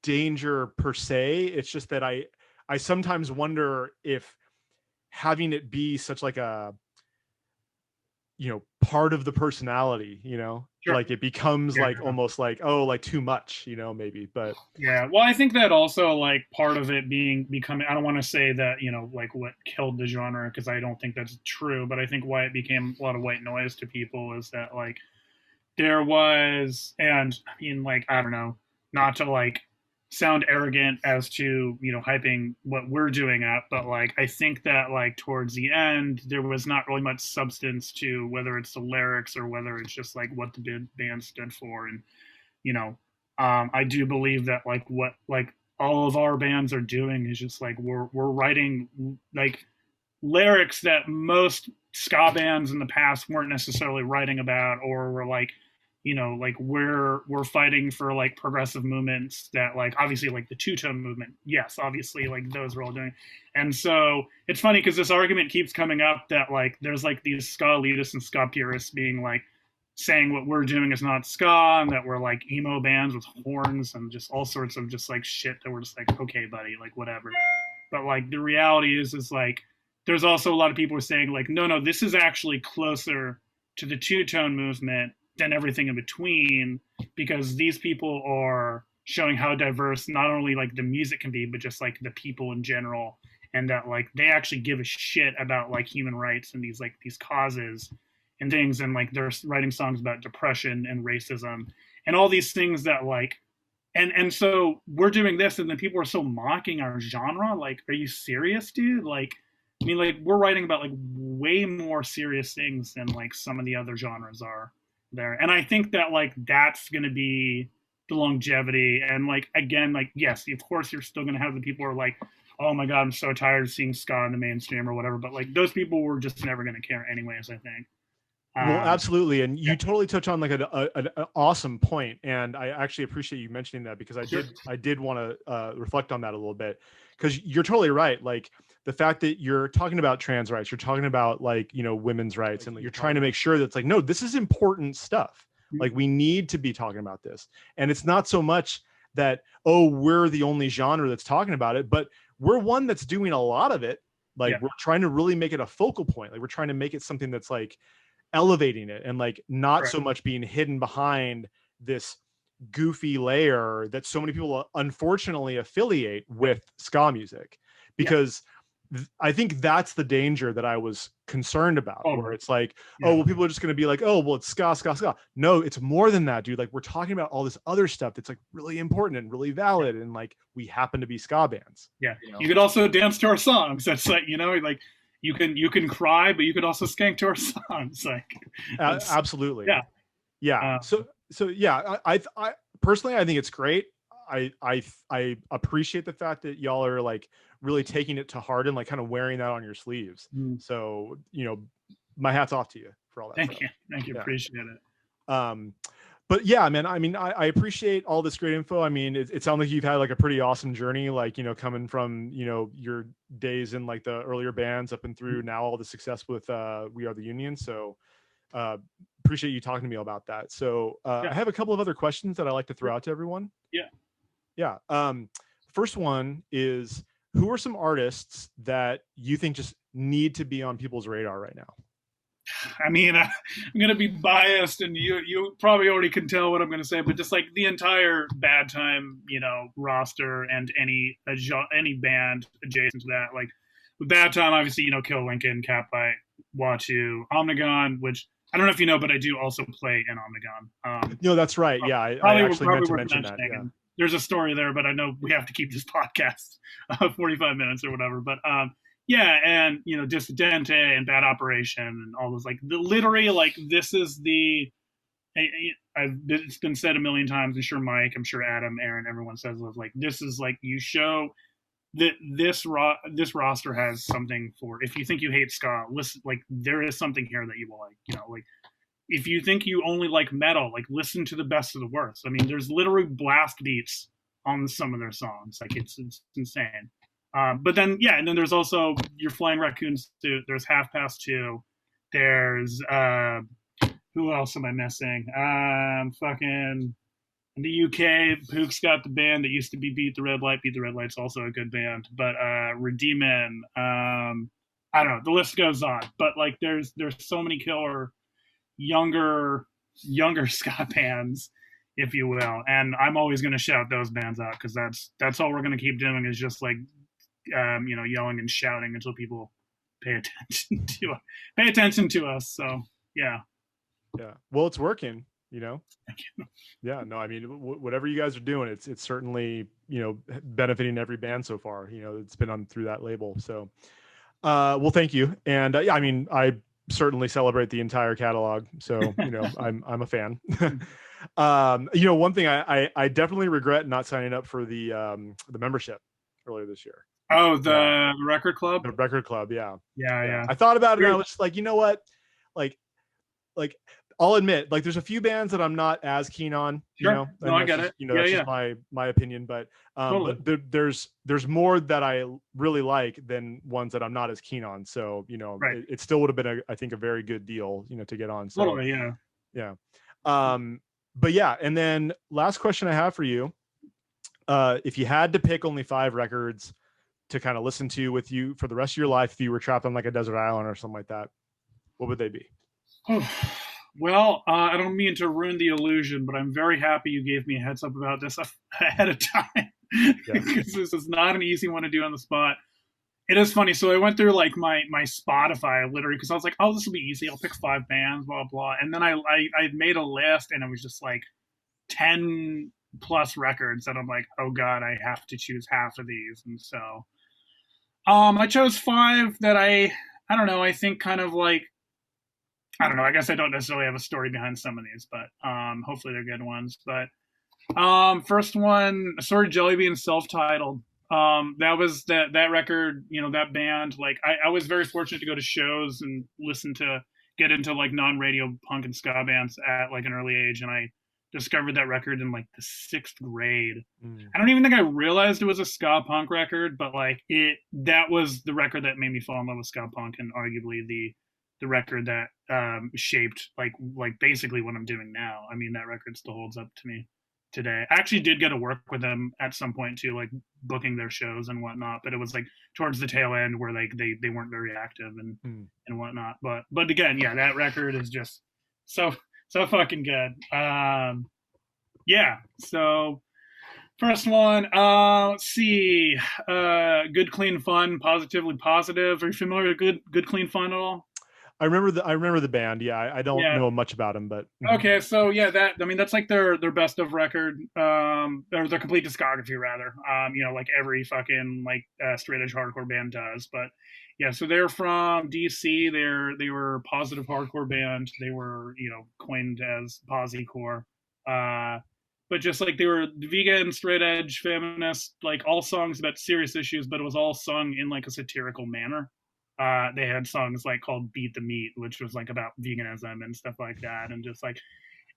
danger per se. It's just that I sometimes wonder if having it be such like a part of the personality, Sure. like it becomes Yeah. like almost like, oh, like too much, maybe. But Yeah. Well, I think that also like part of it becoming, I don't want to say that, like what killed the genre, because I don't think that's true, but I think why it became a lot of white noise to people is that like there was, and I mean, like, I don't know, not to like sound arrogant as to, hyping what we're doing up, but like, I think that like towards the end, there was not really much substance to whether it's the lyrics or whether it's just like what the band stood for. And, I do believe that like what, like all of our bands are doing is just like we're writing like lyrics that most ska bands in the past weren't necessarily writing about, or were like, like we're fighting for like progressive movements that like obviously like the two-tone movement, yes, obviously like those are all doing. And so it's funny because this argument keeps coming up that like there's like these ska elitists and ska purists being like saying what we're doing is not ska, and that we're like emo bands with horns and just all sorts of just like shit that we're just like, okay buddy, like whatever. But like the reality is like there's also a lot of people who are saying like, no, this is actually closer to the two-tone movement than everything in between, because these people are showing how diverse not only like the music can be, but just like the people in general, and that like they actually give a shit about like human rights and these causes and things, and like they're writing songs about depression and racism and all these things that like, and so we're doing this, and then people are so mocking our genre. Like, are you serious, dude? Like, I mean, like we're writing about like way more serious things than like some of the other genres are there. And I think that like that's going to be the longevity. And like again, like yes, of course you're still going to have the people who are like, oh my god, I'm so tired of seeing ska in the mainstream or whatever. But like those people were just never going to care anyways, I think. Well, absolutely, and you yeah. totally touch on like an awesome point, and I actually appreciate you mentioning that, because I did want to reflect on that a little bit, because you're totally right. Like the fact that you're talking about trans rights, you're talking about like women's rights, and you're trying to make sure that it's like, no, this is important stuff. Like we need to be talking about this, and it's not so much that, oh, we're the only genre that's talking about it, but we're one that's doing a lot of it. Like we're trying to really make it a focal point. Like we're trying to make it something that's like elevating it, and like not so much being hidden behind this goofy layer that so many people unfortunately affiliate with ska music, because I think that's the danger that I was concerned about, where it's like, oh, well, people are just going to be like, oh, well, it's ska. No, it's more than that, dude. Like we're talking about all this other stuff that's like really important and really valid, and like we happen to be ska bands. You could also dance to our songs. That's like, like you can cry, but you could also skank to our songs. Like absolutely. Yeah. So yeah, I personally, I think it's great. I appreciate the fact that y'all are like really taking it to heart and like kind of wearing that on your sleeves. So my hat's off to you for all that. Thank you. Appreciate it. But yeah, man, I mean, I appreciate all this great info. I mean, it sounds like you've had like a pretty awesome journey, like, coming from, your days in like the earlier bands up and through now all the success with We Are the Union. So appreciate you talking to me about that. So I have a couple of other questions that I like to throw out to everyone. Yeah. First one is, who are some artists that you think just need to be on people's radar right now? I mean, I'm going to be biased, and you probably already can tell what I'm going to say, but just like the entire Bad Time, roster, and any band adjacent to that, like with Bad Time, obviously, Kill Lincoln, Catfight, Watu, Omnigone, which I don't know if you know, but I do also play in Omnigone. No, that's right. Yeah, I actually meant to mention that. Yeah. There's a story there, but I know we have to keep this podcast 45 minutes or whatever. But and Dissidente and Bad Operation and all those, like literally, like this is the. It's been said a million times. I'm sure Mike, I'm sure Adam, Aaron, everyone says it, like this is like, you show that this roster has something for. If you think you hate ska, listen. Like there is something here that you will like. Like if you think you only like metal, like listen to the best of the worst. I mean, there's literally blast beats on some of their songs. Like it's insane. But then, and then there's also your Flying Raccoons too. There's Half Past Two. There's who else am I missing? Fucking in the UK, Pook's got the band that used to be Beat the Red Light. Beat the Red Light's also a good band. But Redeemin, I don't know. The list goes on. But like, there's so many killer younger ska bands, if you will, and I'm always going to shout those bands out, because that's all we're going to keep doing, is just like yelling and shouting until people pay attention to us. So yeah, well, it's working. Yeah, no, I mean, whatever you guys are doing, it's certainly benefiting every band so far. It's been on through that label. So well, thank you. And I mean, I certainly celebrate the entire catalog, so I'm a fan. One thing I definitely regret not signing up for the membership earlier this year. Oh, Yeah, the record club. the record club. Yeah, Yeah, yeah. yeah. I thought about it and I was just like, you know what? Like, like I'll admit, like there's a few bands that I'm not as keen on, Sure. No, and I that's get just it. Yeah, that's just yeah. my opinion. Totally. But there's more that I really like than ones that I'm not as keen on. So Right. it still would have been I think a very good deal, to get on. So Totally. Yeah. yeah, but yeah, and then last question I have for you, if you had to pick only 5 records to kind of listen to with you for the rest of your life, if you were trapped on like a desert island or something like that, what would they be? Well, I don't mean to ruin the illusion, but I'm very happy you gave me a heads up about this ahead of time Yeah. because this is not an easy one to do on the spot. It is funny. So I went through like my Spotify literally because I was like, oh, this will be easy. I'll pick 5 bands, blah blah. And then I made a list, and it was just like 10 plus records that I'm like, oh god, I have to choose half of these. And so I chose 5 that I don't know. I think kind of like I don't know. I guess I don't necessarily have a story behind some of these, but hopefully they're good ones. But first one, Sword of Jellybean, self-titled. That was that record. That band. Like I was very fortunate to go to shows and listen to get into like non-radio punk and ska bands at like an early age, and I discovered that record in like the 6th grade. Mm. I don't even think I realized it was a ska punk record, but like that was the record that made me fall in love with ska punk, and arguably the record that shaped like basically what I'm doing now. I mean, that record still holds up to me today. I actually did get to work with them at some point too, like booking their shows and whatnot. But it was like towards the tail end where like they weren't very active and whatnot. But again, yeah, that record is just so fucking good. Yeah. So first one, let's see. Good Clean Fun, Positively Positive. Are you familiar with Good Clean Fun at all? I remember the band. Yeah, I don't Yeah. know much about them, but Okay, so yeah, that's like their best of record, or their complete discography rather. Like every fucking like straight edge hardcore band does. But yeah, so they're from DC. They were a positive hardcore band. They were coined as Posiecore. But just like they were vegan, straight edge, feminist, like all songs about serious issues, but it was all sung in like a satirical manner. They had songs like called "Beat the Meat," which was like about veganism and stuff like that, and just like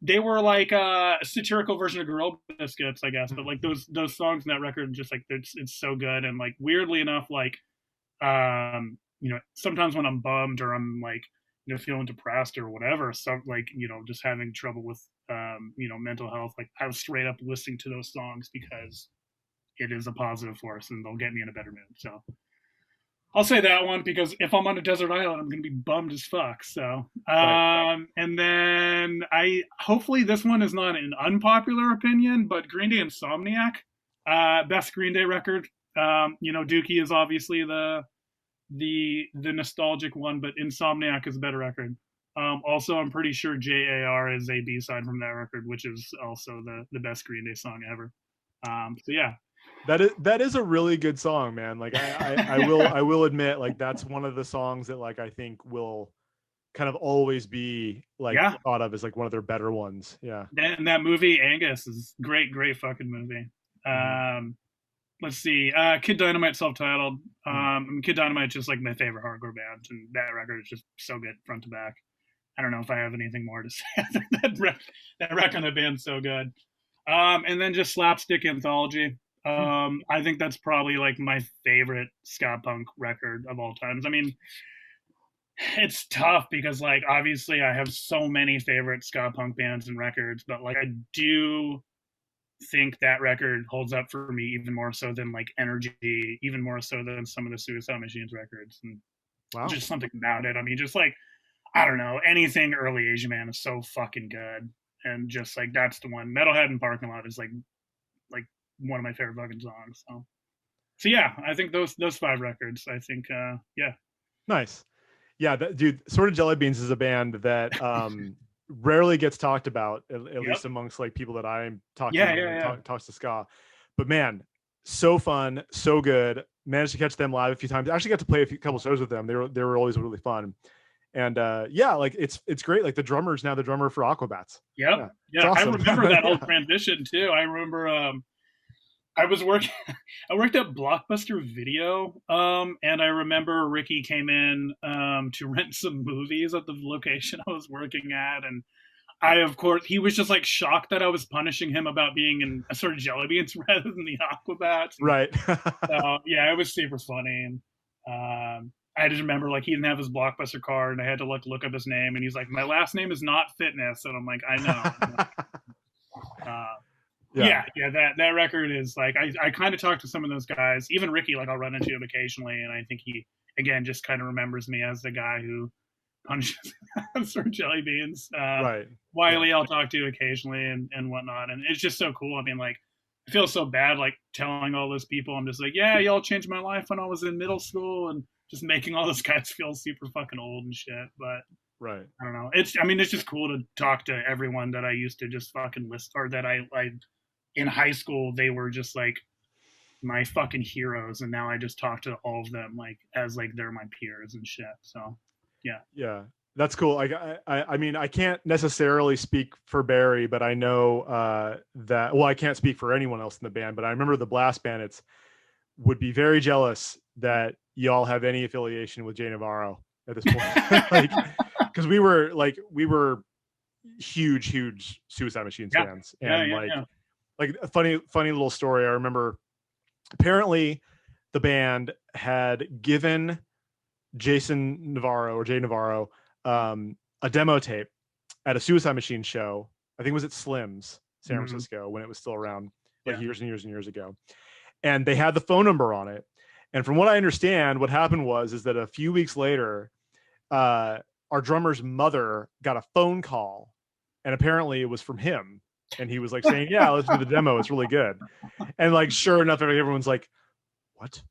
they were like a satirical version of Gorilla Biscuits, I guess. But like those songs in that record, just like it's so good, and like weirdly enough, like sometimes when I'm bummed or I'm like feeling depressed or whatever, so like just having trouble with mental health, like I was straight up listening to those songs because it is a positive force and they'll get me in a better mood. So I'll say that one because if I'm on a desert island, I'm going to be bummed as fuck. So, right. And then hopefully this one is not an unpopular opinion, but Green Day Insomniac, best Green Day record. Dookie is obviously the nostalgic one, but Insomniac is a better record. Also, I'm pretty sure JAR is a B-side from that record, which is also the best Green Day song ever. So yeah, That is a really good song, man. Like I will admit, like that's one of the songs that like I think will kind of always be like yeah. thought of as like one of their better ones. Yeah. And that movie Angus is great fucking movie. Let's see, Kid Dynamite self-titled. Kid Dynamite just like my favorite hardcore band, and that record is just so good front to back. I don't know if I have anything more to say. that record of the band's so good. And then just Slapstick Anthology. I think that's probably like my favorite ska punk record of all times. I mean, it's tough because like obviously I have so many favorite ska punk bands and records, but like I do think that record holds up for me even more so than like Energy, even more so than some of the Suicide Machines records, and Wow. just something about it. I mean, just like I don't know, anything early Asian Man is so fucking good, and just like that's the one. Metalhead and Parking Lot is like one of my favorite fucking songs. So yeah, I think those 5 records. I think yeah. Nice. Yeah, dude, Sort of Jelly Beans is a band that rarely gets talked about, at least amongst like people that I'm talking to, talks to ska. But man, so fun, so good. Managed to catch them live a few times. Actually got to play couple shows with them. They were always really fun. And yeah, like it's great. Like the drummer's now the drummer for Aquabats. Yep. Yeah, it's Yeah, I awesome. remember that whole Yeah. transition too. I remember I was working I worked at Blockbuster Video, and I remember Ricky came in to rent some movies at the location I was working at, and I, of course, he was just like shocked that I was punishing him about being in a sort of jelly beans rather than the Aquabats. And Right. so, yeah, it was super funny. And I just remember like he didn't have his Blockbuster card, and I had to like look up his name, and he's like, "My last name is not Fitness," and I'm like, "I know." Uh, Yeah. yeah, that record is like I kind of talk to some of those guys, even Ricky. Like I'll run into him occasionally, and I think he again just kind of remembers me as the guy who punishes sort of jelly beans. Right. Yeah. Wiley, I'll talk to occasionally and whatnot, and it's just so cool. I mean, like I feel so bad like telling all those people. I'm just like, yeah, y'all changed my life when I was in middle school, and just making all those guys feel super fucking old and shit. But Right. I don't know. It's just cool to talk to everyone that I used to just fucking list or that I in high school they were just like my fucking heroes, and now I just talk to all of them like as like they're my peers and shit. So yeah. Yeah. That's cool. I mean, I can't necessarily speak for Barry, but I know that, well, I can't speak for anyone else in the band, but I remember the Blast Bandits would be very jealous that y'all have any affiliation with Jay Navarro at this point. Like, because we were huge Suicide Machines Yeah. fans, Yeah, and yeah, yeah. like a funny little story. I remember apparently the band had given Jason Navarro or Jay Navarro a demo tape at a Suicide Machine show. I think it was at Slim's San Mhm. Francisco when it was still around, like Yeah. years and years and years ago. And they had the phone number on it. And from what I understand, what happened is that a few weeks later, our drummer's mother got a phone call, and apparently it was from him. And he was like saying, "Yeah, listen to the demo; it's really good." And like, sure enough, everyone's like, "What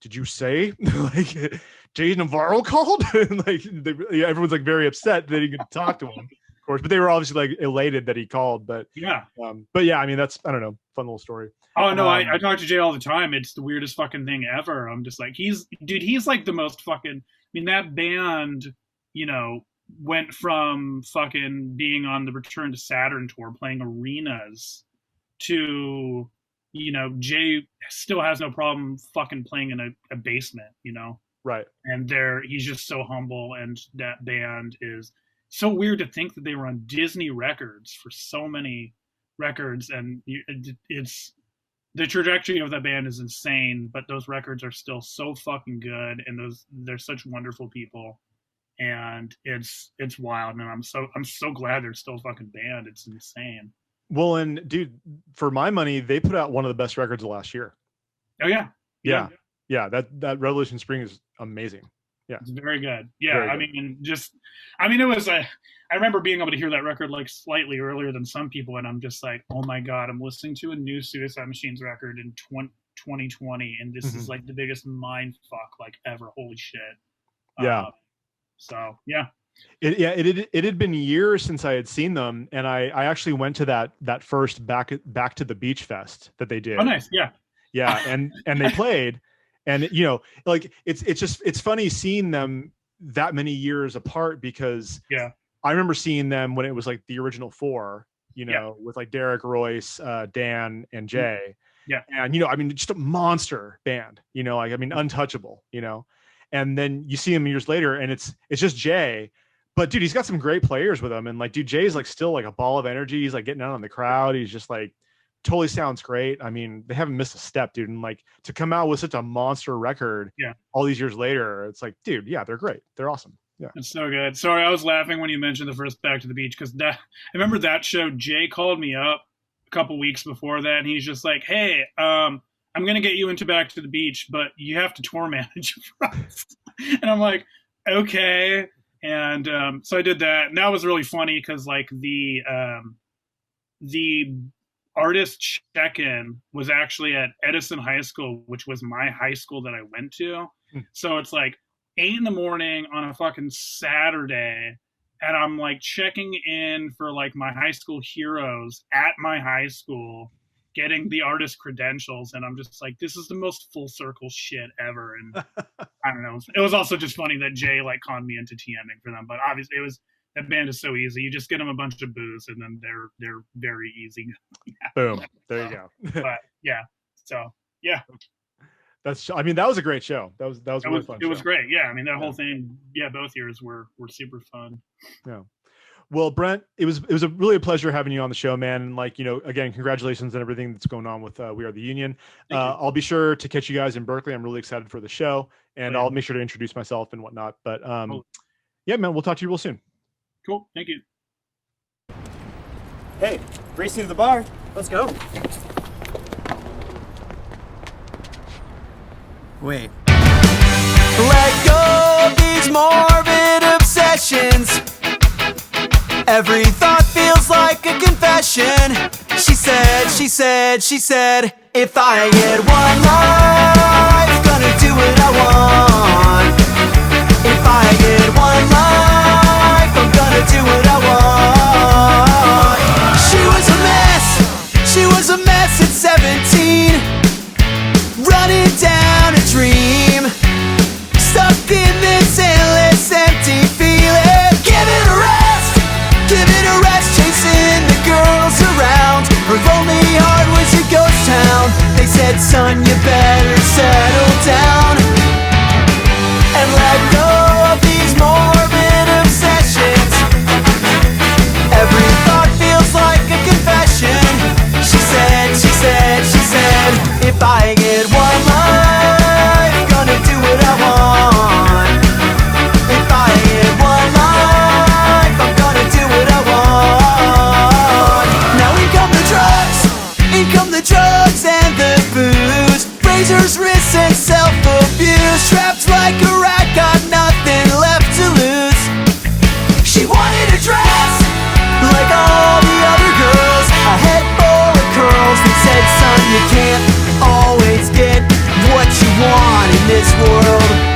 did you say?" Like, Jay Navarro called, and like everyone's like very upset that he could talk to him, of course. But they were obviously like elated that he called. Yeah. But yeah, I mean, that's, I don't know, fun little story. Oh no, I talk to Jay all the time. It's the weirdest fucking thing ever. I'm just like, he's like the most fucking. I mean, that band, you know, went from fucking being on the Return to Saturn tour, playing arenas, to, you know, Jay still has no problem fucking playing in a basement, you know. Right. And he's just so humble, and that band is so weird to think that they were on Disney Records for so many records, and it's the trajectory of that band is insane, but those records are still so fucking good, and they're such wonderful people, and it's wild, and I'm so glad they're still a fucking band. It's insane. Well, and dude, for my money, they put out one of the best records of last year. Oh yeah, Yeah. Yeah. That Revolution Spring is amazing. Yeah. it's very good. Yeah, Very I good. mean, it was a. I remember being able to hear that record like slightly earlier than some people, and I'm just like, oh my god, I'm listening to a new Suicide Machines record in 2020, and this is Mhm. like the biggest mind fuck like ever. Holy shit. Yeah. So yeah. It had been years since I had seen them, and I actually went to that first back to the Beach Fest that they did. Oh nice. Yeah. Yeah, and they played, and you know, like it's funny seeing them that many years apart, because Yeah. I remember seeing them when it was like the original four, you Yeah. know, with like Derek, Royce, Dan, and Jay. Yeah. And, you know, I mean, just a monster band, you know, like, I mean, untouchable, you know. And then you see him years later, and it's just Jay. But dude, he's got some great players with him. And like, dude, Jay's like still like a ball of energy. He's like getting out on the crowd. He's just like totally sounds great. I mean, they haven't missed a step, dude. And like to come out with such a monster record Yeah. all these years later, it's like, dude, yeah, they're great. They're awesome. Yeah. It's so good. Sorry, I was laughing when you mentioned the first Back to the Beach, because I remember that show. Jay called me up a couple weeks before that, and he's just like, "Hey, I'm gonna get you into Back to the Beach, but you have to tour manage for us." And I'm like, "Okay." And so I did that, and that was really funny because like the artist check-in was actually at Edison High School, which was my high school that I went to. So it's like 8 in the morning on a fucking Saturday, and I'm like checking in for like my high school heroes at my high school, getting the artist credentials, and I'm just like, this is the most full circle shit ever. And I don't know. It was also just funny that Jay like conned me into TMing for them, but obviously that band is so easy. You just get them a bunch of booze, and then they're very easy. Boom. There you go. But yeah, so yeah, I mean, that was a great show. That was a really fun. It was great. Yeah, I mean that whole thing. Yeah, both years were super fun. Yeah. Well, Brent, it was really a pleasure having you on the show, man. And like, again, congratulations on everything that's going on with We Are the Union. I'll be sure to catch you guys in Berkeley. I'm really excited for the show, and I'll make sure to introduce myself and whatnot. But yeah, man, we'll talk to you real soon. Cool. Thank you. Hey, racing to the bar. Let's go. Wait. Let go of these morbid obsessions. Every thought feels like a confession. She said, if I get one life, gonna do what I want. If I get one life, I'm gonna do what I want. She was a mess at 17, running down a dream, stuck in this endless empty feeling. Give it a rest, chasing the girls around. Her lonely heart was a ghost town. They said, son, you better settle down and let go of these morbid obsessions. Every thought feels like a confession. She said, if I get one life, gonna do what I want. If I get one life, I'm gonna do what I want. Now in come the drugs and the booze, razors, wrists and self-abuse. Trapped like a rat, got nothing left to lose. She wanted a dress like all the other girls, a head full of curls. They said, son, you can't always get what you want in this world.